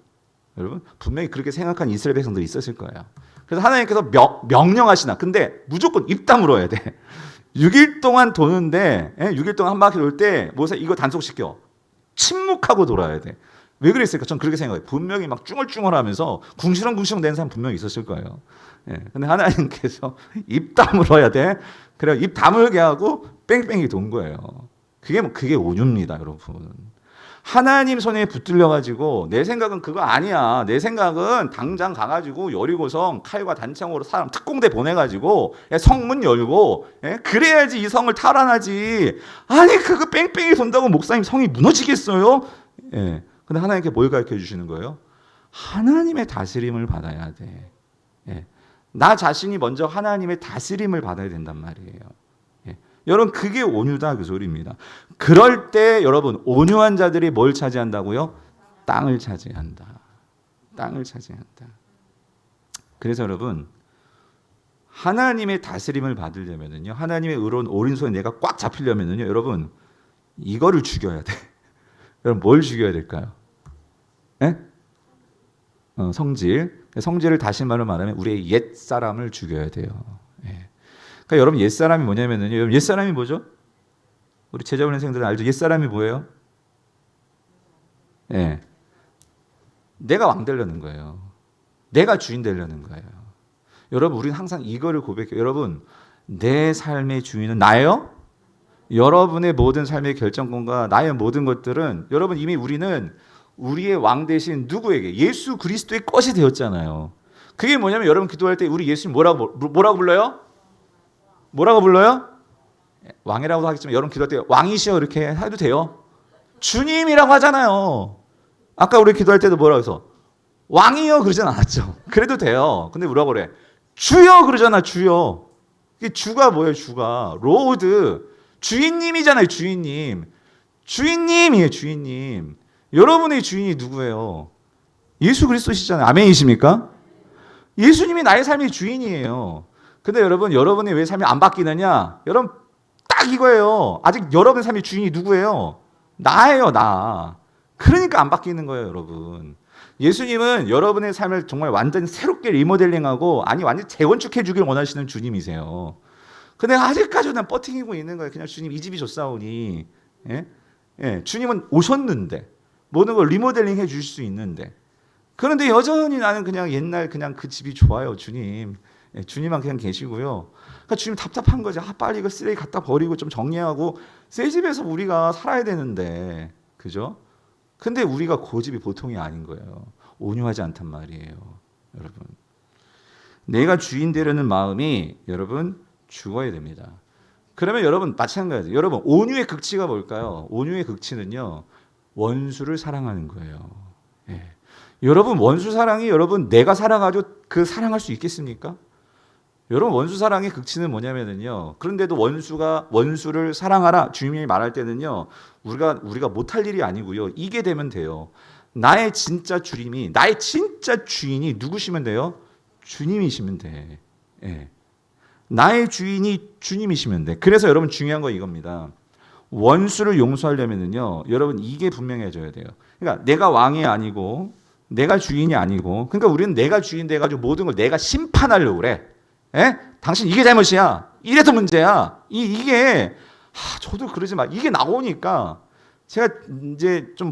여러분 분명히 그렇게 생각한 이스라엘 백성들이 있었을 거예요. 그래서 하나님께서 명령하시나. 근데 무조건 입 다물어야 돼. 6일 동안 도는데 6일 동안 한 바퀴 돌 때 모세 이거 단속시켜. 침묵하고 돌아야 돼. 왜 그랬을까? 전 그렇게 생각해요. 분명히 막 쭝얼쭝얼하면서 궁시렁궁시렁 되는 사람 분명히 있었을 거예요. 근데 하나님께서 입 다물어야 돼. 그래 입 다물게 하고 뺑뺑이 돈 거예요. 그게 온유입니다, 여러분. 하나님 손에 붙들려가지고 내 생각은 그거 아니야. 내 생각은 당장 가가지고 여리고성 칼과 단창으로 사람 특공대 보내가지고 성문 열고 그래야지 이 성을 탈환하지. 아니 그거 뺑뺑이 돈다고 목사님 성이 무너지겠어요? 근데 하나님께 뭘 가르쳐 주시는 거예요? 하나님의 다스림을 받아야 돼. 나 자신이 먼저 하나님의 다스림을 받아야 된단 말이에요. 여러분 그게 온유다 그 소리입니다. 그럴 때 여러분 온유한 자들이 뭘 차지한다고요? 땅을 차지한다. 땅을 차지한다. 그래서 여러분 하나님의 다스림을 받으려면요, 하나님의 의로운 오른손에 내가 꽉 잡히려면요, 여러분 이거를 죽여야 돼. 여러분 뭘 죽여야 될까요? 성질. 성질을 다시 말하면 우리의 옛 사람을 죽여야 돼요. 그러니까 여러분 옛사람이 뭐냐면요. 여러분 옛사람이 뭐죠? 우리 제자훈련생들은 알죠? 옛사람이 뭐예요? 내가 왕 되려는 거예요. 내가 주인 되려는 거예요. 여러분 우리는 항상 이거를 고백해요. 여러분 내 삶의 주인은 나예요? 여러분의 모든 삶의 결정권과 나의 모든 것들은 여러분 이미 우리는 우리의 왕 대신 누구에게? 예수 그리스도의 것이 되었잖아요. 그게 뭐냐면 여러분 기도할 때 우리 예수님 뭐라고 불러요? 뭐라고 불러요? 왕이라고 하겠지만 여러분 기도할 때 왕이시여 이렇게 해도 돼요. 주님이라고 하잖아요. 아까 우리 기도할 때도 뭐라고 해서 왕이여 그러진 않았죠. 그래도 돼요. 근데 뭐라고 그래? 주여 그러잖아. 주여. 이게 주가 뭐예요? 주가 로드 주인님이잖아요. 주인님. 주인님이에요. 주인님. 여러분의 주인이 누구예요? 예수 그리스도시잖아요. 아멘이십니까? 예수님이 나의 삶의 주인이에요. 근데 여러분, 여러분이 왜 삶이 안 바뀌느냐? 여러분, 딱 이거예요. 아직 여러분의 삶의 주인이 누구예요? 나예요, 나. 그러니까 안 바뀌는 거예요, 여러분. 예수님은 여러분의 삶을 정말 완전 새롭게 리모델링하고, 아니, 완전 재건축해 주길 원하시는 주님이세요. 근데 아직까지 난 버티고 있는 거예요. 그냥 주님, 이 집이 좋사오니. 주님은 오셨는데, 모든 걸 리모델링 해 주실 수 있는데. 그런데 여전히 나는 그냥 옛날 그냥 그 집이 좋아요, 주님. 주님만 그냥 계시고요. 그러니까 주님 답답한 거죠. 빨리 이거 쓰레기 갖다 버리고 좀 정리하고 새 집에서 우리가 살아야 되는데, 그죠? 근데 우리가 고집이 보통이 아닌 거예요. 온유하지 않단 말이에요, 여러분. 내가 주인 되려는 마음이 여러분 죽어야 됩니다. 그러면 여러분 마찬가지예요. 여러분 온유의 극치가 뭘까요? 온유의 극치는요, 원수를 사랑하는 거예요. 여러분 원수 사랑이 여러분 내가 살아가지고 그 사랑할 수 있겠습니까? 여러분 원수 사랑의 극치는 뭐냐면요. 그런데도 원수를 사랑하라 주님이 말할 때는요. 우리가 못할 일이 아니고요. 이게 되면 돼요. 나의 진짜 주인이 누구시면 돼요? 주님이시면 돼. 나의 주인이 주님이시면 돼. 그래서 여러분 중요한 거 이겁니다. 원수를 용서하려면요. 여러분 이게 분명해져야 돼요. 그러니까 내가 왕이 아니고 내가 주인이 아니고, 그러니까 우리는 내가 주인 돼가지고 모든 걸 내가 심판하려고 그래. 당신 이게 잘못이야. 이래서 문제야. 이게 저도 그러지 마. 이게 나오니까 제가 이제 좀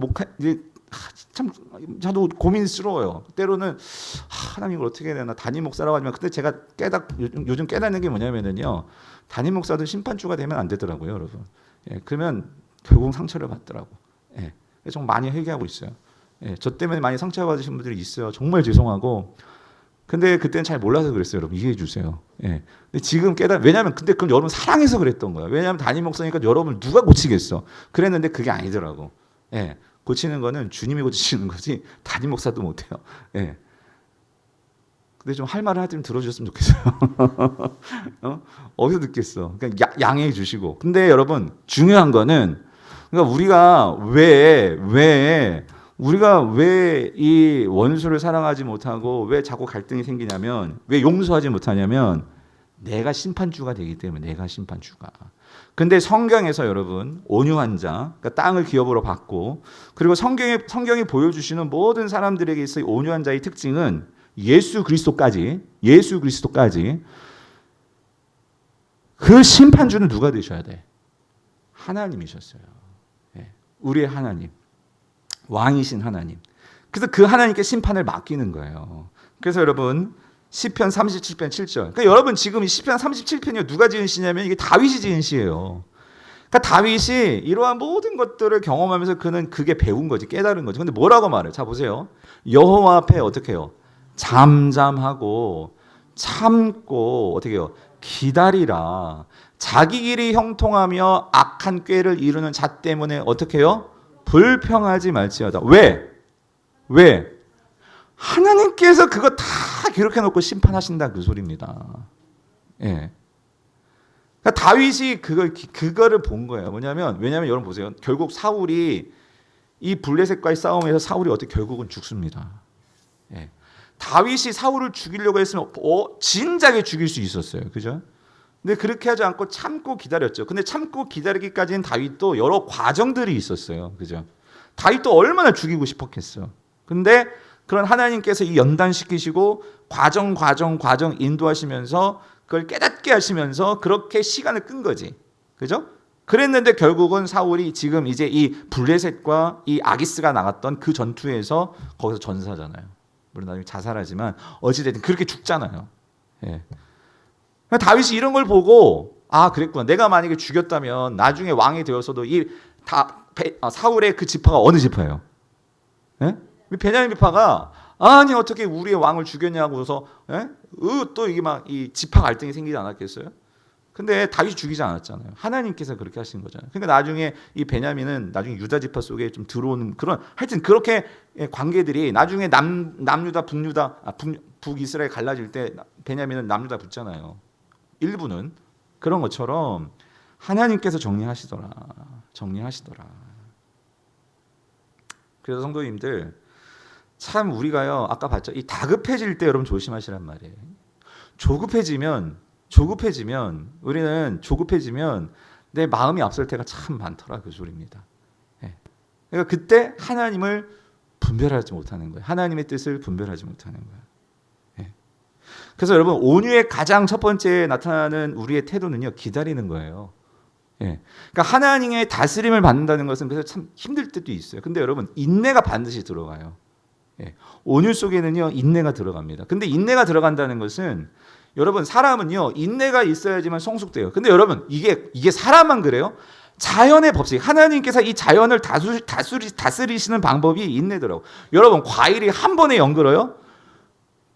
참 저도 고민스러워요. 때로는 하나님 이걸 어떻게 해야 되나. 담임 목사라고 하지만 근데 제가 요즘 깨닫는 게 뭐냐면요. 담임 목사도 심판주가 되면 안 되더라고요, 여러분. 그러면 결국 상처를 받더라고. 좀 많이 회개하고 있어요. 저 때문에 많이 상처받으신 분들이 있어요. 정말 죄송하고. 근데 그때는 잘 몰라서 그랬어요. 여러분 이해해 주세요. 근데 지금 왜냐하면 근데 그건 여러분 사랑해서 그랬던 거야. 왜냐하면 담임 목사니까 여러분을 누가 고치겠어. 그랬는데 그게 아니더라고. 고치는 거는 주님이 고치시는 거지 담임 목사도 못해요. 근데 좀 할 말을 하여튼 들어주셨으면 좋겠어요. 어디서 듣겠어. 그러니까 양해해 주시고. 근데 여러분 중요한 거는 그러니까 우리가 왜 이 원수를 사랑하지 못하고 왜 자꾸 갈등이 생기냐면, 왜 용서하지 못하냐면 내가 심판주가 되기 때문에. 내가 심판주가. 근데 성경에서 여러분 온유한 자, 그러니까 땅을 기업으로 받고 그리고 성경이 보여주시는 모든 사람들에게 있어 온유한 자의 특징은 예수 그리스도까지 그 심판주는 누가 되셔야 돼? 하나님이셨어요. 예, 우리의 하나님, 왕이신 하나님. 그래서 그 하나님께 심판을 맡기는 거예요. 그래서 여러분 시편 37편 7절. 그러니까 여러분 지금 이 시편 37편이 누가 지은 시냐면 이게 다윗이 지은 시예요. 그러니까 다윗이 이러한 모든 것들을 경험하면서 그는 그게 배운 거지, 깨달은 거지. 근데 뭐라고 말해요? 자 보세요. 여호와 앞에 어떻게 해요? 잠잠하고 참고 어떻게 해요? 기다리라. 자기 길이 형통하며 악한 꾀를 이루는 자 때문에 어떻게 해요? 불평하지 말지어다. 왜? 하나님께서 그거 다 기록해 놓고 심판하신다 그 소리입니다. 예. 그러니까 다윗이 그거를 본 거예요. 왜냐하면 여러분 보세요. 결국 사울이 이 블레셋과의 싸움에서 사울이 어떻게 결국은 죽습니다. 예. 다윗이 사울을 죽이려고 했으면 진작에 죽일 수 있었어요. 그죠? 근데 그렇게 하지 않고 참고 기다렸죠. 근데 참고 기다리기까지는 다윗도 여러 과정들이 있었어요. 그죠? 다윗도 얼마나 죽이고 싶었겠어. 근데 그런 하나님께서 이 연단시키시고 과정 인도하시면서 그걸 깨닫게 하시면서 그렇게 시간을 끈 거지. 그죠? 그랬는데 결국은 사울이 지금 이제 이 블레셋과 이 아기스가 나갔던 그 전투에서 거기서 전사잖아요. 물론 나중에 자살하지만 어찌됐든 그렇게 죽잖아요. 예. 다윗이 이런 걸 보고 그랬구나. 내가 만약에 죽였다면 나중에 왕이 되었어도 사울의 그 지파가 어느 지파예요? 예? 베냐민 지파가 아니 어떻게 우리의 왕을 죽였냐고서 또 이게 막 이 지파 갈등이 생기지 않았겠어요? 근데 다윗이 죽이지 않았잖아요. 하나님께서 그렇게 하신 거잖아요. 그러니까 나중에 이 베냐민은 나중에 유다 지파 속에 좀 들어오는 그런 하여튼 그렇게 관계들이 나중에 남유다 북이스라엘 갈라질 때 베냐민은 남유다 붙잖아요. 일부는 그런 것처럼 하나님께서 정리하시더라. 그래서 성도님들 참 우리가요 아까 봤죠. 이 다급해질 때 여러분 조심하시란 말이에요. 조급해지면 우리는 내 마음이 앞설 때가 참 많더라 그 소리입니다. 예. 그러니까 그때 하나님을 분별하지 못하는 거예요. 하나님의 뜻을 분별하지 못하는 거예요. 예. 그래서 여러분 온유의 가장 첫 번째 나타나는 우리의 태도는요 기다리는 거예요. 예. 그러니까 하나님의 다스림을 받는다는 것은 그래서 참 힘들 때도 있어요. 근데 여러분 인내가 반드시 들어가요. 예. 온유 속에는요 인내가 들어갑니다. 근데 인내가 들어간다는 것은 여러분 사람은요 인내가 있어야지만 성숙돼요. 근데 여러분 이게 사람만 그래요? 자연의 법칙, 하나님께서 이 자연을 다스리시는 방법이 인내더라고. 여러분 과일이 한 번에 연글어요?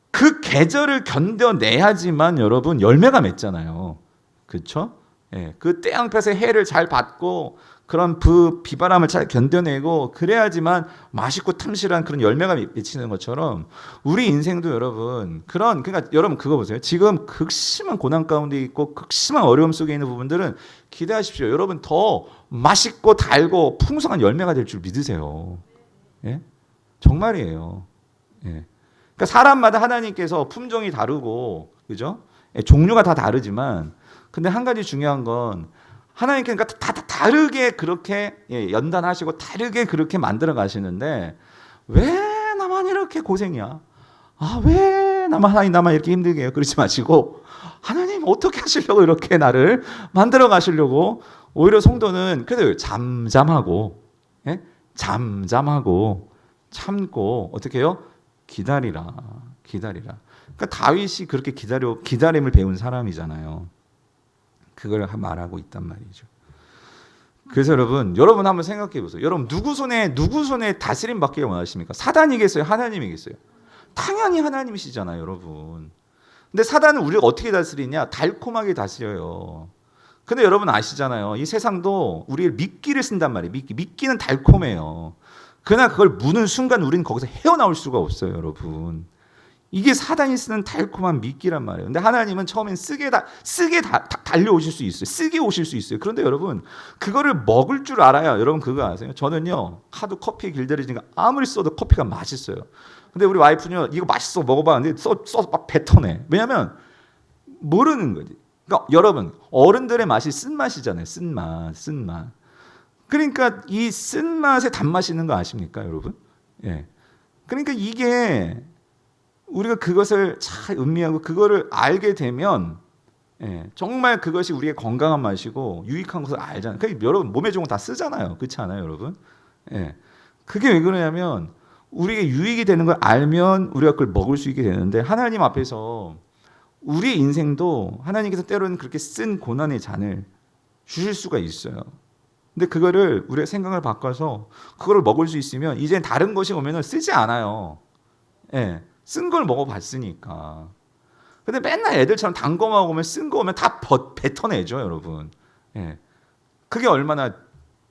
그 계절을 견뎌내야지만 여러분 열매가 맺잖아요. 그렇죠? 예, 그 태양볕의 해를 잘 받고 그런 비바람을 잘 견뎌내고 그래야지만 맛있고 탐실한 그런 열매가 맺히는 것처럼 우리 인생도 여러분 그러니까 여러분 그거 보세요. 지금 극심한 고난 가운데 있고 극심한 어려움 속에 있는 부분들은 기대하십시오. 여러분 더 맛있고 달고 풍성한 열매가 될 줄 믿으세요. 예? 정말이에요. 예. 그러니까 사람마다 하나님께서 품종이 다르고 그죠? 예, 종류가 다 다르지만 근데 한 가지 중요한 건 하나님께서 다 다르게 그렇게 연단하시고 다르게 그렇게 만들어 가시는데 왜 나만 이렇게 고생이야? 왜 나만 이렇게 힘들게 해요? 그러지 마시고 하나님 어떻게 하시려고 이렇게 나를 만들어 가시려고 오히려 성도는 그래도 잠잠하고 참고 어떻게 해요? 기다리라. 그러니까 다윗이 그렇게 기다림을 배운 사람이잖아요. 그걸 말하고 있단 말이죠. 그래서 여러분 한번 생각해 보세요. 여러분 누구 손에 다스림 받기를 원하십니까? 사단이겠어요? 하나님이겠어요? 당연히 하나님이시잖아요, 여러분. 근데 사단은 우리가 어떻게 다스리냐? 달콤하게 다스려요. 근데 여러분 아시잖아요. 이 세상도 우리의 미끼를 쓴단 말이에요. 미끼는 달콤해요. 그러나 그걸 무는 순간 우리는 거기서 헤어나올 수가 없어요, 여러분. 이게 사단이 쓰는 달콤한 미끼란 말이에요. 근데 하나님은 처음엔 쓰게 달려오실 수 있어요. 쓰게 오실 수 있어요. 그런데 여러분 그거를 먹을 줄 알아야 여러분 그거 아세요? 저는요 하도 커피에 길들여지니까 아무리 써도 커피가 맛있어요. 근데 우리 와이프는요 이거 맛있어 먹어봤는데 써서 막 뱉어내. 왜냐하면 모르는 거지. 그러니까 여러분 어른들의 맛이 쓴맛이잖아요. 쓴맛. 그러니까 이 쓴맛에 단맛이 있는 거 아십니까, 여러분? 예. 그러니까 이게 우리가 그것을 잘 음미하고 그거를 알게 되면 정말 그것이 우리의 건강한 맛이고 유익한 것을 알잖아요. 그러니까 여러분 몸에 좋은 거 다 쓰잖아요. 그렇지 않아요, 여러분? 그게 왜 그러냐면 우리에게 유익이 되는 걸 알면 우리가 그걸 먹을 수 있게 되는데 하나님 앞에서 우리의 인생도 하나님께서 때로는 그렇게 쓴 고난의 잔을 주실 수가 있어요. 근데 그거를 우리가 생각을 바꿔서 그거를 먹을 수 있으면 이제 다른 것이 오면은 쓰지 않아요. 쓴 걸 먹어봤으니까. 근데 맨날 애들처럼 단 거만 오면 쓴 거 오면 다 뱉어내죠, 여러분. 그게 얼마나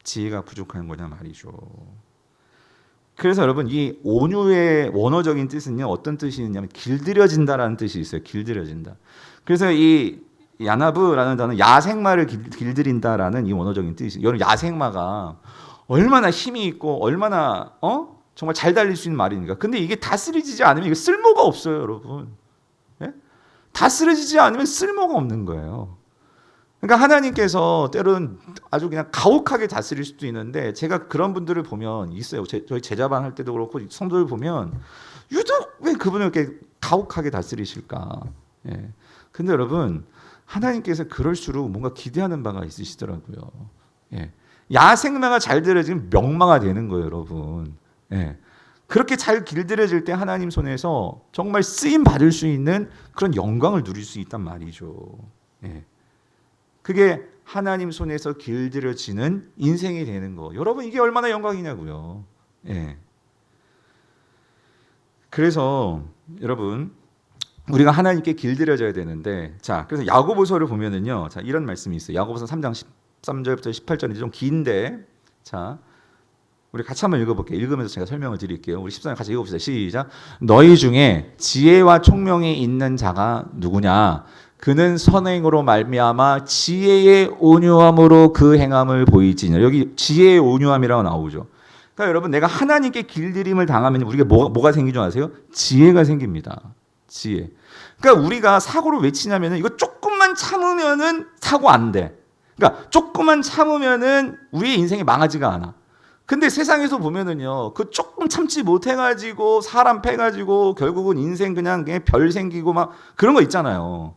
지혜가 부족한 거냐 말이죠. 그래서 여러분 이 온유의 원어적인 뜻은요 어떤 뜻이 있냐면 길들여진다라는 뜻이 있어요. 길들여진다. 그래서 이 야나브라는 단어는 야생마를 길들인다라는 이 원어적인 뜻이. 여러분 야생마가 얼마나 힘이 있고 얼마나 정말 잘 달릴 수 있는 말입니까? 근데 이게 다스려지지 않으면 이게 쓸모가 없어요, 여러분. 다스려지지 않으면 쓸모가 없는 거예요. 그러니까 하나님께서 때로는 아주 그냥 가혹하게 다스릴 수도 있는데 제가 그런 분들을 보면 있어요. 저희 제자반 할 때도 그렇고 성도들 보면 유독 왜 그분을 이렇게 가혹하게 다스리실까? 근데 여러분 하나님께서 그럴수록 뭔가 기대하는 바가 있으시더라고요. 야생마가 잘 들여지면 명마가 되는 거예요, 여러분. 그렇게 잘 길들여질 때 하나님 손에서 정말 쓰임 받을 수 있는 그런 영광을 누릴 수 있단 말이죠. 그게 하나님 손에서 길들여지는 인생이 되는 거. 여러분 이게 얼마나 영광이냐고요. 그래서 여러분 우리가 하나님께 길들여져야 되는데 자 그래서 야고보서를 보면은요 자 이런 말씀이 있어요. 야고보서 3장 13절부터 18절인데 좀 긴데 자 우리 같이 한번 읽어볼게요. 읽으면서 제가 설명을 드릴게요. 우리 14절 같이 읽어봅시다. 시작. 너희 중에 지혜와 총명이 있는 자가 누구냐? 그는 선행으로 말미암아 지혜의 온유함으로 그 행함을 보이지니라. 여기 지혜의 온유함이라고 나오죠. 그러니까 여러분 내가 하나님께 길들임을 당하면 우리가 뭐가 생기는 줄 아세요? 지혜가 생깁니다. 지혜. 그러니까 우리가 사고를 왜 치냐면은 이거 조금만 참으면은 사고 안 돼. 그러니까 조금만 참으면은 우리의 인생이 망하지가 않아. 근데 세상에서 보면은요, 그 조금 참지 못해가지고 사람 패가지고 결국은 인생 그냥 별 생기고 막 그런 거 있잖아요.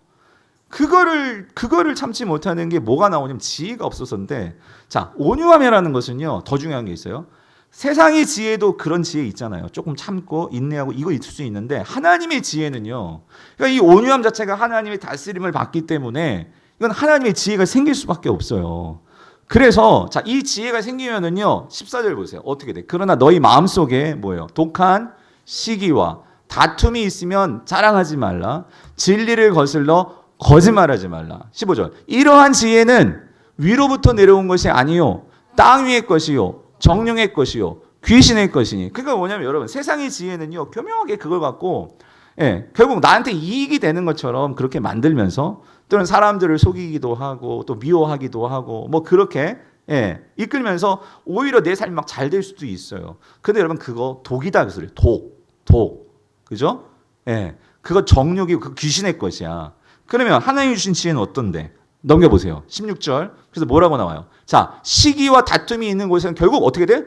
그거를 참지 못하는 게 뭐가 나오냐면 지혜가 없어서인데, 자 온유함이라는 것은요 더 중요한 게 있어요. 세상의 지혜도 그런 지혜 있잖아요. 조금 참고 인내하고 이거 있을 수 있는데 하나님의 지혜는요, 그러니까 이 온유함 자체가 하나님의 다스림을 받기 때문에 이건 하나님의 지혜가 생길 수밖에 없어요. 그래서 자, 이 지혜가 생기면은요 14절 보세요. 어떻게 돼? 그러나 너희 마음속에 뭐예요? 독한 시기와 다툼이 있으면 자랑하지 말라. 진리를 거슬러 거짓말하지 말라. 15절. 이러한 지혜는 위로부터 내려온 것이 아니요 땅 위의 것이요 정령의 것이요 귀신의 것이니. 그러니까 뭐냐면 여러분 세상의 지혜는요 교묘하게 그걸 갖고 결국 나한테 이익이 되는 것처럼 그렇게 만들면서 또는 사람들을 속이기도 하고 또 미워하기도 하고 뭐 그렇게 이끌면서 오히려 내 삶이 막 잘 될 수도 있어요. 근데 여러분 그거 독이다 그 소리. 독. 그죠? 그거 정욕이고 그 귀신의 것이야. 그러면 하나님이 주신 지혜는 어떤데? 넘겨보세요. 16절. 그래서 뭐라고 나와요? 자, 시기와 다툼이 있는 곳에는 결국 어떻게 돼?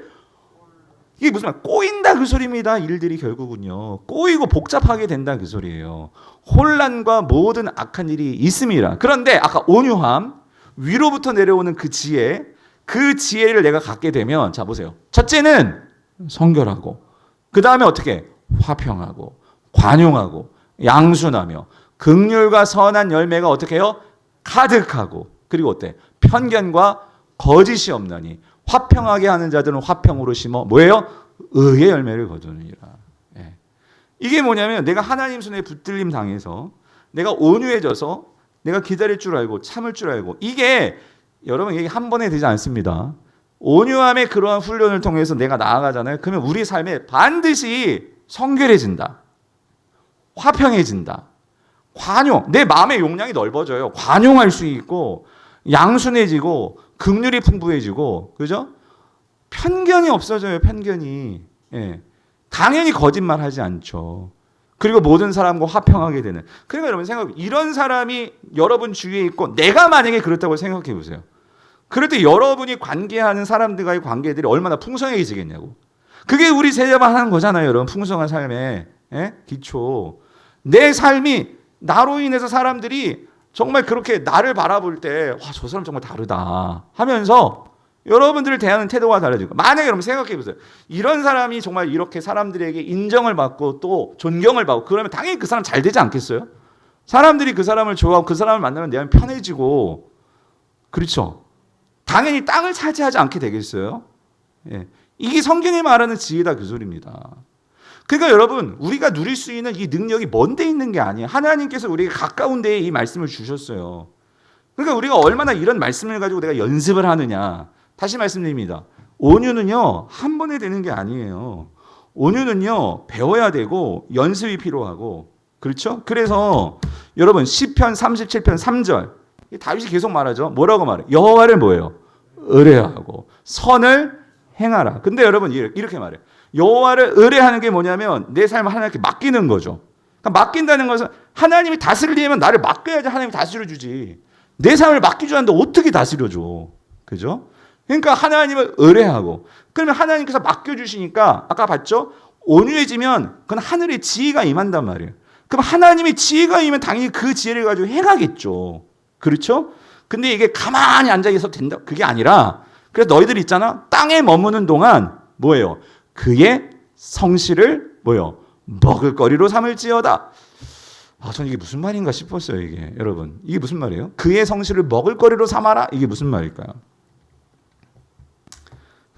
이게 무슨 말? 꼬인다 그 소리입니다. 일들이 결국은요. 꼬이고 복잡하게 된다 그 소리예요. 혼란과 모든 악한 일이 있음이라. 그런데 아까 온유함, 위로부터 내려오는 그 지혜, 그 지혜를 내가 갖게 되면 자 보세요. 첫째는 성결하고 그 다음에 어떻게? 화평하고 관용하고 양순하며 긍휼과 선한 열매가 어떻게 해요? 가득하고 그리고 어때? 편견과 거짓이 없나니 화평하게 하는 자들은 화평으로 심어 뭐예요? 의의 열매를 거두느니라. 이게 뭐냐면 내가 하나님 손에 붙들림 당해서 내가 온유해져서 내가 기다릴 줄 알고 참을 줄 알고 이게 여러분 이게 한 번에 되지 않습니다. 온유함의 그러한 훈련을 통해서 내가 나아가잖아요. 그러면 우리 삶에 반드시 성결해진다. 화평해진다. 관용. 내 마음의 용량이 넓어져요. 관용할 수 있고 양순해지고 긍휼이 풍부해지고 그죠? 편견이 없어져요. 편견이. 당연히 거짓말하지 않죠. 그리고 모든 사람과 화평하게 되는. 그러니까 여러분 생각해, 이런 사람이 여러분 주위에 있고 내가 만약에 그렇다고 생각해 보세요. 그럴 때 여러분이 관계하는 사람들과의 관계들이 얼마나 풍성해지겠냐고. 그게 우리 세자만 하는 거잖아요, 여러분. 풍성한 삶의 기초. 내 삶이 나로 인해서 사람들이 정말 그렇게 나를 바라볼 때, 와, 저 사람 정말 다르다 하면서 여러분들을 대하는 태도가 달라지고. 만약에 여러분 생각해 보세요. 이런 사람이 정말 이렇게 사람들에게 인정을 받고 또 존경을 받고 그러면 당연히 그 사람 잘 되지 않겠어요? 사람들이 그 사람을 좋아하고 그 사람을 만나면 내 마음이 편해지고, 그렇죠? 당연히 땅을 차지하지 않게 되겠어요? 예. 이게 성경이 말하는 지혜다, 그 소리입니다. 그러니까 여러분, 우리가 누릴 수 있는 이 능력이 먼 데 있는 게 아니에요. 하나님께서 우리에게 가까운 데에 이 말씀을 주셨어요. 그러니까 우리가 얼마나 이런 말씀을 가지고 내가 연습을 하느냐. 다시 말씀드립니다. 온유는요, 한 번에 되는 게 아니에요. 온유는요, 배워야 되고 연습이 필요하고, 그렇죠? 그래서 여러분 시편 37편 3절 다윗이 계속 말하죠. 뭐라고 말해? 여호와를 뭐예요? 의뢰하고 선을 행하라. 근데 여러분 이렇게 말해요. 여호와를 의뢰하는 게 뭐냐면 내 삶을 하나님께 맡기는 거죠. 그러니까 맡긴다는 것은 하나님이 다스리려면 나를 맡겨야지 하나님이 다스려주지. 내 삶을 맡기지 않는데 어떻게 다스려줘? 그죠? 그러니까 하나님을 의뢰하고, 그러면 하나님께서 맡겨주시니까 아까 봤죠? 온유해지면 그건 하늘의 지혜가 임한단 말이에요. 그럼 하나님의 지혜가 임하면 당연히 그 지혜를 가지고 행하겠죠. 그렇죠? 근데 이게 가만히 앉아 있어도 된다. 그게 아니라, 그래서 너희들 있잖아. 땅에 머무는 동안 뭐예요? 그의 성실을 뭐예요? 먹을거리로 삼을지어다. 저는 이게 무슨 말인가 싶었어요. 이게 여러분, 이게 무슨 말이에요? 그의 성실을 먹을거리로 삼아라. 이게 무슨 말일까요?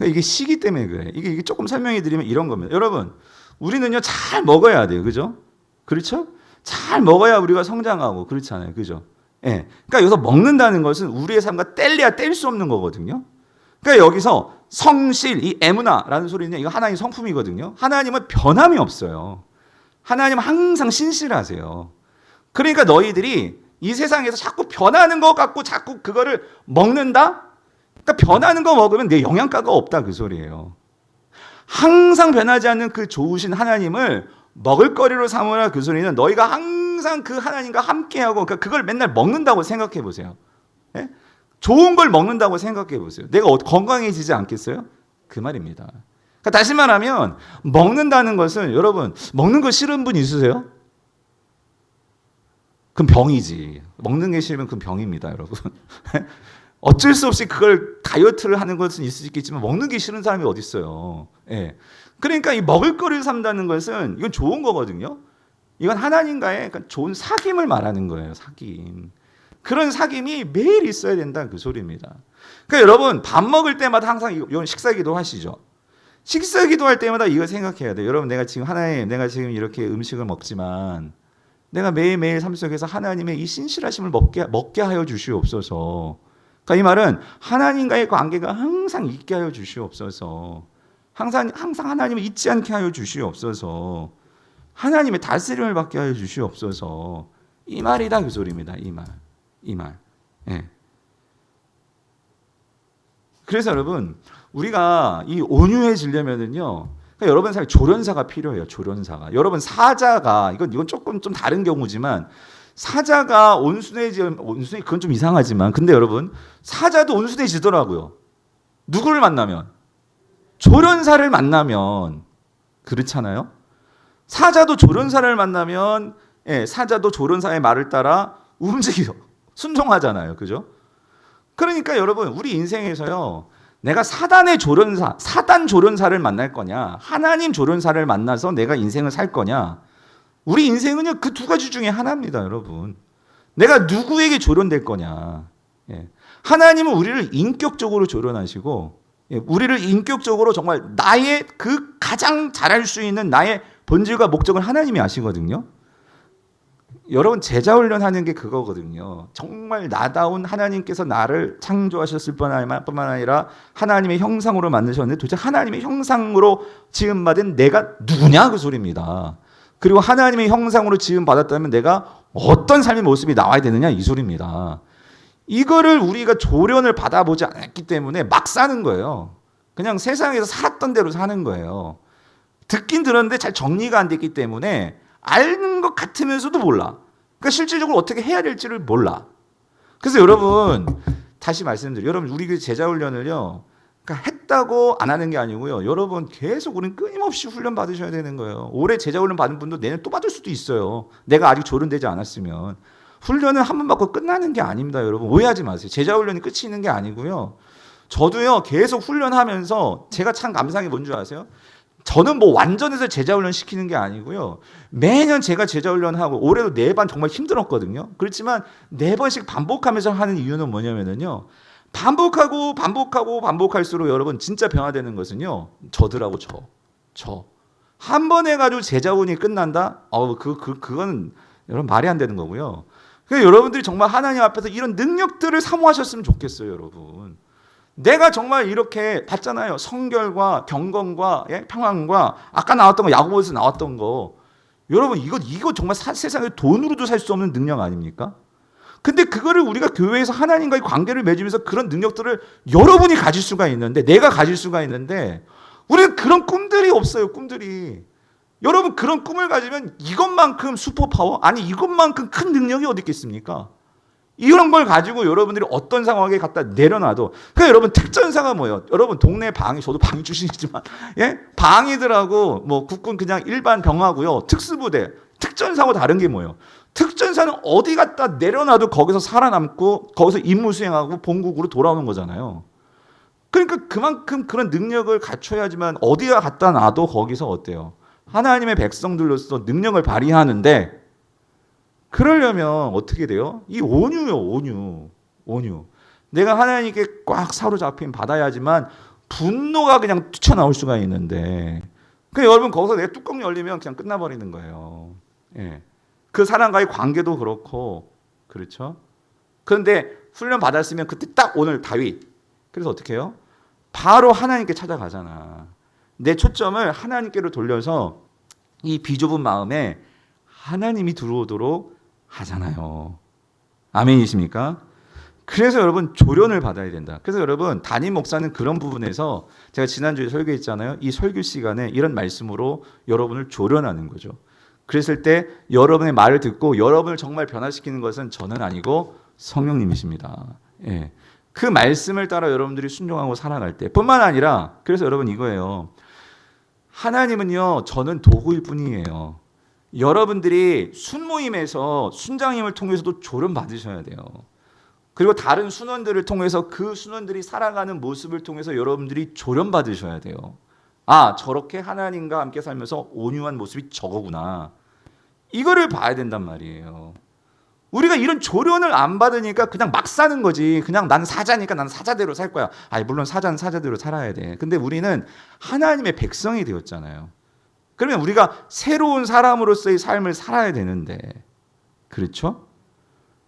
이게 시기 때문에 그래. 이게 조금 설명해 드리면 이런 겁니다. 여러분, 우리는요 잘 먹어야 돼요, 그죠? 그렇죠? 잘 먹어야 우리가 성장하고 그렇잖아요, 그죠? 예. 그러니까 여기서 먹는다는 것은 우리의 삶과 뗄래야 뗄 수 없는 거거든요. 그러니까 여기서 성실, 이 에무나라는 소리는 이거 하나님의 성품이거든요. 하나님은 변함이 없어요. 하나님은 항상 신실하세요. 그러니까 너희들이 이 세상에서 자꾸 변하는 것 같고 자꾸 그거를 먹는다? 그러니까 변하는 거 먹으면 내 영양가가 없다, 그 소리예요. 항상 변하지 않는 그 좋으신 하나님을 먹을거리로 삼으라, 그 소리는 너희가 항상 그 하나님과 함께하고, 그러니까 그걸 맨날 먹는다고 생각해 보세요. 예? 좋은 걸 먹는다고 생각해 보세요. 내가 건강해지지 않겠어요? 그 말입니다. 그러니까 다시 말하면 먹는다는 것은, 여러분 먹는 거 싫은 분 있으세요? 그럼 병이지. 먹는 게 싫으면 그건 병입니다, 여러분. 어쩔 수 없이 그걸 다이어트를 하는 것은 있을 수 있겠지만 먹는 게 싫은 사람이 어디 있어요? 예. 그러니까 이 먹을거리를 삼다는 것은 이건 좋은 거거든요. 이건 하나님과의 좋은 사귐을 말하는 거예요. 사귐. 그런 사귐이 매일 있어야 된다, 그 소리입니다. 그러니까 여러분 밥 먹을 때마다 항상 이건 식사기도 하시죠. 식사기도 할 때마다 이거 생각해야 돼요. 여러분, 내가 지금 이렇게 음식을 먹지만 내가 매일매일 삶 속에서 하나님의 이 신실하심을 먹게 하여 주시옵소서. 그러니까 이 말은 하나님과의 관계가 항상 있게 하여 주시옵소서. 항상 하나님을 잊지 않게 하여 주시옵소서. 하나님의 다스림을 받게 하여 주시옵소서. 이 말이다, 그 소리입니다. 이 말. 예. 그래서 여러분, 우리가 이 온유해지려면은요, 그러니까 여러분 사이에 조련사가 필요해요. 조련사가. 여러분 사자가, 이건 조금 좀 다른 경우지만, 사자가 온순해지, 그건 좀 이상하지만, 근데 여러분 사자도 온순해지더라고요. 누구를 만나면? 조련사를 만나면. 그렇잖아요. 사자도 조련사를 만나면, 사자도 조련사의 말을 따라 움직여 순종하잖아요, 그죠? 그러니까 여러분, 우리 인생에서요, 내가 사단 조련사를 만날 거냐, 하나님 조련사를 만나서 내가 인생을 살 거냐. 우리 인생은요, 그 두 가지 중에 하나입니다, 여러분. 내가 누구에게 조련될 거냐. 하나님은 우리를 인격적으로 조련하시고, 우리를 인격적으로 정말 나의 그 가장 잘할 수 있는 나의 본질과 목적을 하나님이 아시거든요. 여러분, 제자 훈련하는 게 그거거든요. 정말 나다운 하나님께서 나를 창조하셨을 뿐만 아니라 하나님의 형상으로 만드셨는데, 도대체 하나님의 형상으로 지음받은 내가 누구냐, 그 소리입니다. 그리고 하나님의 형상으로 지음받았다면 내가 어떤 삶의 모습이 나와야 되느냐, 이 소리입니다. 이거를 우리가 조련을 받아보지 않았기 때문에 막 사는 거예요. 그냥 세상에서 살았던 대로 사는 거예요. 듣긴 들었는데 잘 정리가 안 됐기 때문에 아는 것 같으면서도 몰라. 그러니까 실질적으로 어떻게 해야 될지를 몰라. 그래서 여러분 다시 말씀드려요. 여러분 우리 그 제자 훈련을요. 그러니까 했다고 안 하는 게 아니고요. 여러분 계속 우리는 끊임없이 훈련 받으셔야 되는 거예요. 올해 제자 훈련 받은 분도 내년 또 받을 수도 있어요. 내가 아직 조련되지 않았으면. 훈련은 한 번 받고 끝나는 게 아닙니다. 여러분 오해하지 마세요. 제자 훈련이 끝이 있는 게 아니고요. 저도요 계속 훈련하면서 제가 참 감사한 게 뭔지 아세요? 저는 뭐 완전해서 제자 훈련 시키는 게 아니고요. 매년 제가 제자 훈련하고 올해도 4번 정말 힘들었거든요. 그렇지만 4번씩 반복하면서 하는 이유는 뭐냐면요. 반복할수록 여러분 진짜 변화되는 것은요. 저들하고 저. 한 번 해가지고 제자훈이 끝난다? 그거는 여러분 말이 안 되는 거고요. 그러니까 여러분들이 정말 하나님 앞에서 이런 능력들을 사모하셨으면 좋겠어요, 여러분. 내가 정말 이렇게 봤잖아요. 성결과 경건과 평안과 아까 나왔던 거 야고보에서 나왔던 거. 여러분 이거 정말 세상에 돈으로도 살 수 없는 능력 아닙니까? 근데 그거를 우리가 교회에서 하나님과의 관계를 맺으면서 그런 능력들을 여러분이 가질 수가 있는데 내가 가질 수가 있는데 우리는 그런 꿈들이 없어요. 꿈들이. 여러분 그런 꿈을 가지면 이것만큼 슈퍼파워 아니 이것만큼 큰 능력이 어디 있겠습니까? 이런 걸 가지고 여러분들이 어떤 상황에 갖다 내려놔도 그러니까 여러분 특전사가 뭐예요? 여러분 동네 방위 저도 방위 출신이지만 방위들하고 뭐 국군 그냥 일반 병하고요 특수부대 특전사하고 다른 게 뭐예요? 특전사는 어디 갖다 내려놔도 거기서 살아남고 거기서 임무 수행하고 본국으로 돌아오는 거잖아요. 그러니까 그만큼 그런 능력을 갖춰야지만 어디가 갖다 놔도 거기서 어때요? 하나님의 백성들로서 능력을 발휘하는데 그러려면 어떻게 돼요? 이 온유요, 온유. 내가 하나님께 꽉 사로잡힘 받아야지만 분노가 그냥 뛰쳐나올 수가 있는데 그러니까 여러분 거기서 내 뚜껑 열리면 그냥 끝나버리는 거예요. 예. 그 사람과의 관계도 그렇고 그렇죠? 그런데 훈련 받았으면 그때 딱 오늘 다윗 그래서 어떻게 해요? 바로 하나님께 찾아가잖아. 내 초점을 하나님께로 돌려서 이 비좁은 마음에 하나님이 들어오도록 하잖아요. 아멘이십니까? 그래서 여러분 조련을 받아야 된다. 그래서 여러분 담임 목사는 그런 부분에서 제가 지난주에 설교했잖아요. 이 설교 시간에 이런 말씀으로 여러분을 조련하는 거죠. 그랬을 때 여러분의 말을 듣고 여러분을 정말 변화시키는 것은 저는 아니고 성령님이십니다. 예. 그 말씀을 따라 여러분들이 순종하고 살아갈 때 뿐만 아니라 그래서 여러분 이거예요. 하나님은요 저는 도구일 뿐이에요. 여러분들이 순모임에서 순장님을 통해서도 조련 받으셔야 돼요. 그리고 다른 순원들을 통해서 그 순원들이 살아가는 모습을 통해서 여러분들이 조련 받으셔야 돼요. 아 저렇게 하나님과 함께 살면서 온유한 모습이 저거구나. 이거를 봐야 된단 말이에요. 우리가 이런 조련을 안 받으니까 그냥 막 사는 거지. 그냥 난 사자니까 난 사자대로 살 거야. 물론 사자는 사자대로 살아야 돼. 근데 우리는 하나님의 백성이 되었잖아요. 그러면 우리가 새로운 사람으로서의 삶을 살아야 되는데 그렇죠?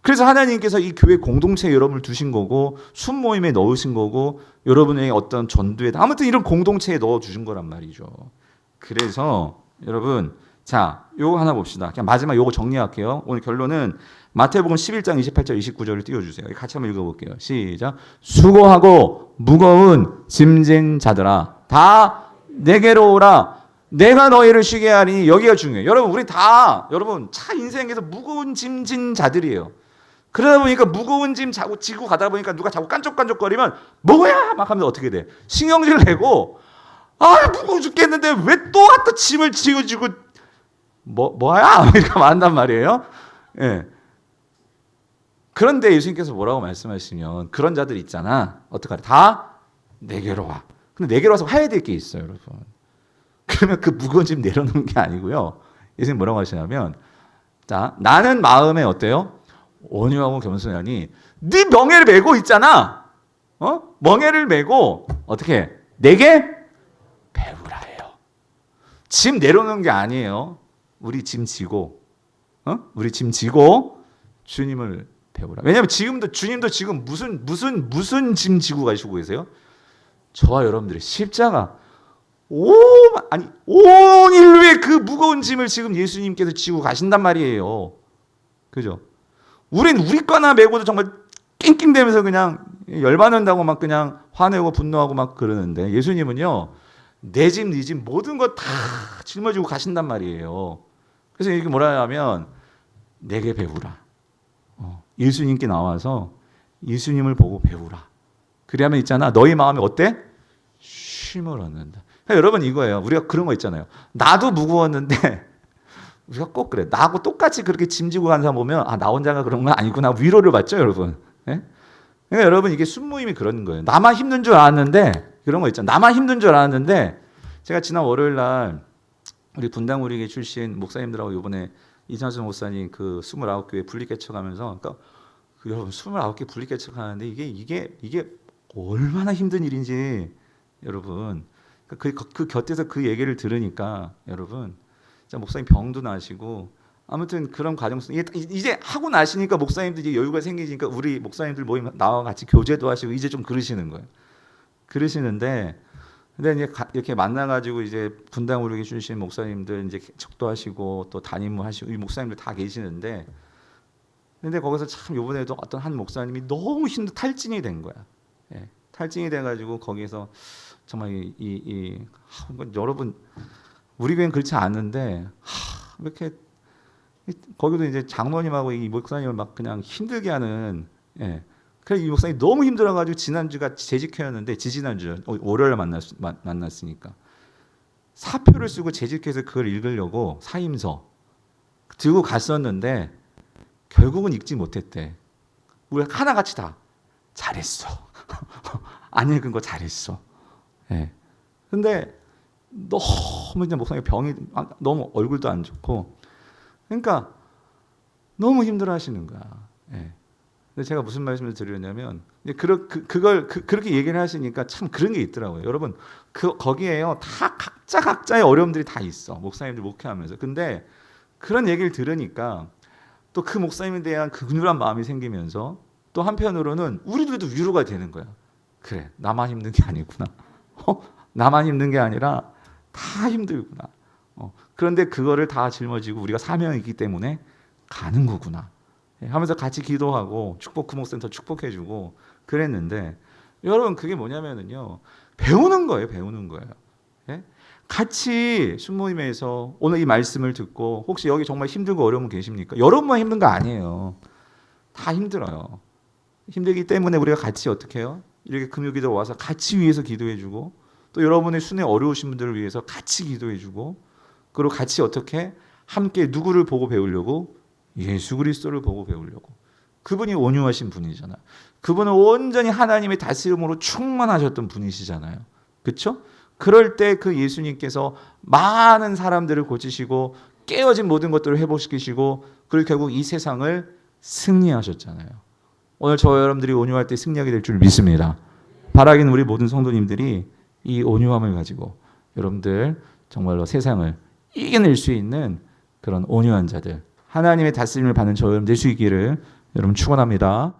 그래서 하나님께서 이 교회 공동체에 여러분을 두신 거고 순모임에 넣으신 거고 여러분의 어떤 전도에 아무튼 이런 공동체에 넣어주신 거란 말이죠. 그래서 여러분 자 요거 하나 봅시다. 그냥 마지막 요거 정리할게요. 오늘 결론은 마태복음 11장 28절 29절을 띄워주세요. 같이 한번 읽어볼게요. 시작. 수고하고 무거운 짐진 자들아 다 내게로 오라. 내가 너희를 쉬게 하리니 여기가 중요해요. 여러분 우리 다 여러분 차 인생에서 무거운 짐진 자들이에요. 그러다 보니까 무거운 짐 자꾸 지고 가다 보니까 누가 자꾸 깐족깐족거리면 뭐야 막 하면서 어떻게 돼? 신경질 내고 무거워 죽겠는데 왜 또 갖다 짐을 지고 뭐야? 이렇게 말한단 말이에요. 예. 그런데 예수님께서 뭐라고 말씀하시면 그런 자들 있잖아. 어떡하래? 다 내게로 와. 근데 내게로 와서 해야 될 게 있어요, 여러분. 그러면 그 무거운 짐 내려놓는 게 아니고요. 예수님 뭐라고 하시냐면 자, 나는 마음에 어때요? 온유하고 겸손하니 네 멍에를 메고 있잖아. 멍에를 메고 어떻게 내게 배우라 해요. 짐 내려놓는 게 아니에요. 우리 짐 지고 주님을 배우라. 왜냐하면 주님도 지금 무슨 짐 지고 가시고 계세요? 저와 여러분들의 십자가 온 인류의 그 무거운 짐을 지금 예수님께서 지고 가신단 말이에요. 그죠? 우리 거나 메고도 정말 낑낑대면서 그냥 열받는다고 막 그냥 화내고 분노하고 막 그러는데 예수님은요 내 짐, 네 짐 모든 거 다 짊어지고 가신단 말이에요. 그래서 이게 뭐라 하면 내게 배우라. 예수님께 나와서 예수님을 보고 배우라. 그래야면 있잖아. 너희 마음이 어때? 쉼을 얻는다. 그러니까 여러분 이거예요. 우리가 그런 거 있잖아요. 나도 무거웠는데 우리가 꼭 그래. 나하고 똑같이 그렇게 짐지고 가는 사람 보면 나 혼자가 그런 건 아니구나. 위로를 받죠, 여러분. 예? 그러니까 여러분 이게 순모임이 그런 거예요. 나만 힘든 줄 알았는데 그런 거 있잖아요. 나만 힘든 줄 알았는데 제가 지난 월요일 날 우리 분당우리교 출신 목사님들하고 이번에 이찬수 목사님 그 29교회 분리개척하면서 그러니까 여러분 29개 분리개척하는데 이게 얼마나 힘든 일인지 여러분 그 곁에서 그 얘기를 들으니까 여러분 진짜 목사님 병도 나시고 아무튼 그런 과정 속에 이제 하고 나시니까 목사님들이 여유가 생기니까 우리 목사님들 모임 나와 같이 교제도 하시고 이제 좀 그러시는 거예요. 그러시는데 근데 이제 이렇게 만나가지고 이제 분당우리교회 출신 목사님들 이제 척도하시고 또 담임무 하시고 이 목사님들 다 계시는데 근데 거기서 참 이번에도 어떤 한 목사님이 너무 힘든 탈진이 된 거야. 예, 탈진이 돼가지고 거기서 정말 여러분 우리 교회는 그렇지 않은데 이렇게 거기도 이제 장로님하고 이 목사님을 막 그냥 힘들게 하는 그래서 이 목사님이 너무 힘들어가지고 지난주가 재직회였는데 지지난주 월요일에 만났으니까 사표를 쓰고 재직해서 그걸 읽으려고 사임서 들고 갔었는데 결국은 읽지 못했대. 우리 하나같이 다 잘했어. 안 읽은 거 잘했어. 근데 너무 이제 목사님 병이 너무 얼굴도 안 좋고 그러니까 너무 힘들어하시는 거야. 근데 제가 무슨 말씀을 드리려냐면 그걸 그렇게 얘기를 하시니까 참 그런 게 있더라고요. 여러분 거기에요 다 각자의 어려움들이 다 있어. 목사님들 목회하면서. 근데 그런 얘기를 들으니까 또 그 목사님에 대한 긍휼한 마음이 생기면서 또 한편으로는 우리들도 위로가 되는 거야. 그래 나만 힘든 게 아니구나. 나만 힘든 게 아니라 다 힘들구나. 그런데 그거를 다 짊어지고 우리가 사명이 있기 때문에 가는 거구나. 하면서 같이 기도하고 그 목사님 더 축복해주고 그랬는데 여러분 그게 뭐냐면은요 배우는 거예요. 배우는 거예요. 같이 순모임에서 오늘 이 말씀을 듣고 혹시 여기 정말 힘들고 어려운 분 계십니까? 여러분만 힘든 거 아니에요. 다 힘들어요. 힘들기 때문에 우리가 같이 어떻게 해요? 이렇게 금요기도 와서 같이 위해서 기도해주고 또 여러분의 순회 어려우신 분들을 위해서 같이 기도해주고 그리고 같이 어떻게 함께 누구를 보고 배우려고? 예수 그리스도를 보고 배우려고. 그분이 온유하신 분이잖아요. 그분은 온전히 하나님의 다스림으로 충만하셨던 분이시잖아요. 그렇죠? 그럴 때 그 예수님께서 많은 사람들을 고치시고 깨어진 모든 것들을 회복시키시고 그리고 결국 이 세상을 승리하셨잖아요. 오늘 저와 여러분들이 온유할 때 승리하게 될 줄 믿습니다. 바라기는 우리 모든 성도님들이 이 온유함을 가지고 여러분들 정말로 세상을 이겨낼 수 있는 그런 온유한 자들 하나님의 다스림을 받는 저 여러분 될 수 있기를 여러분 축원합니다.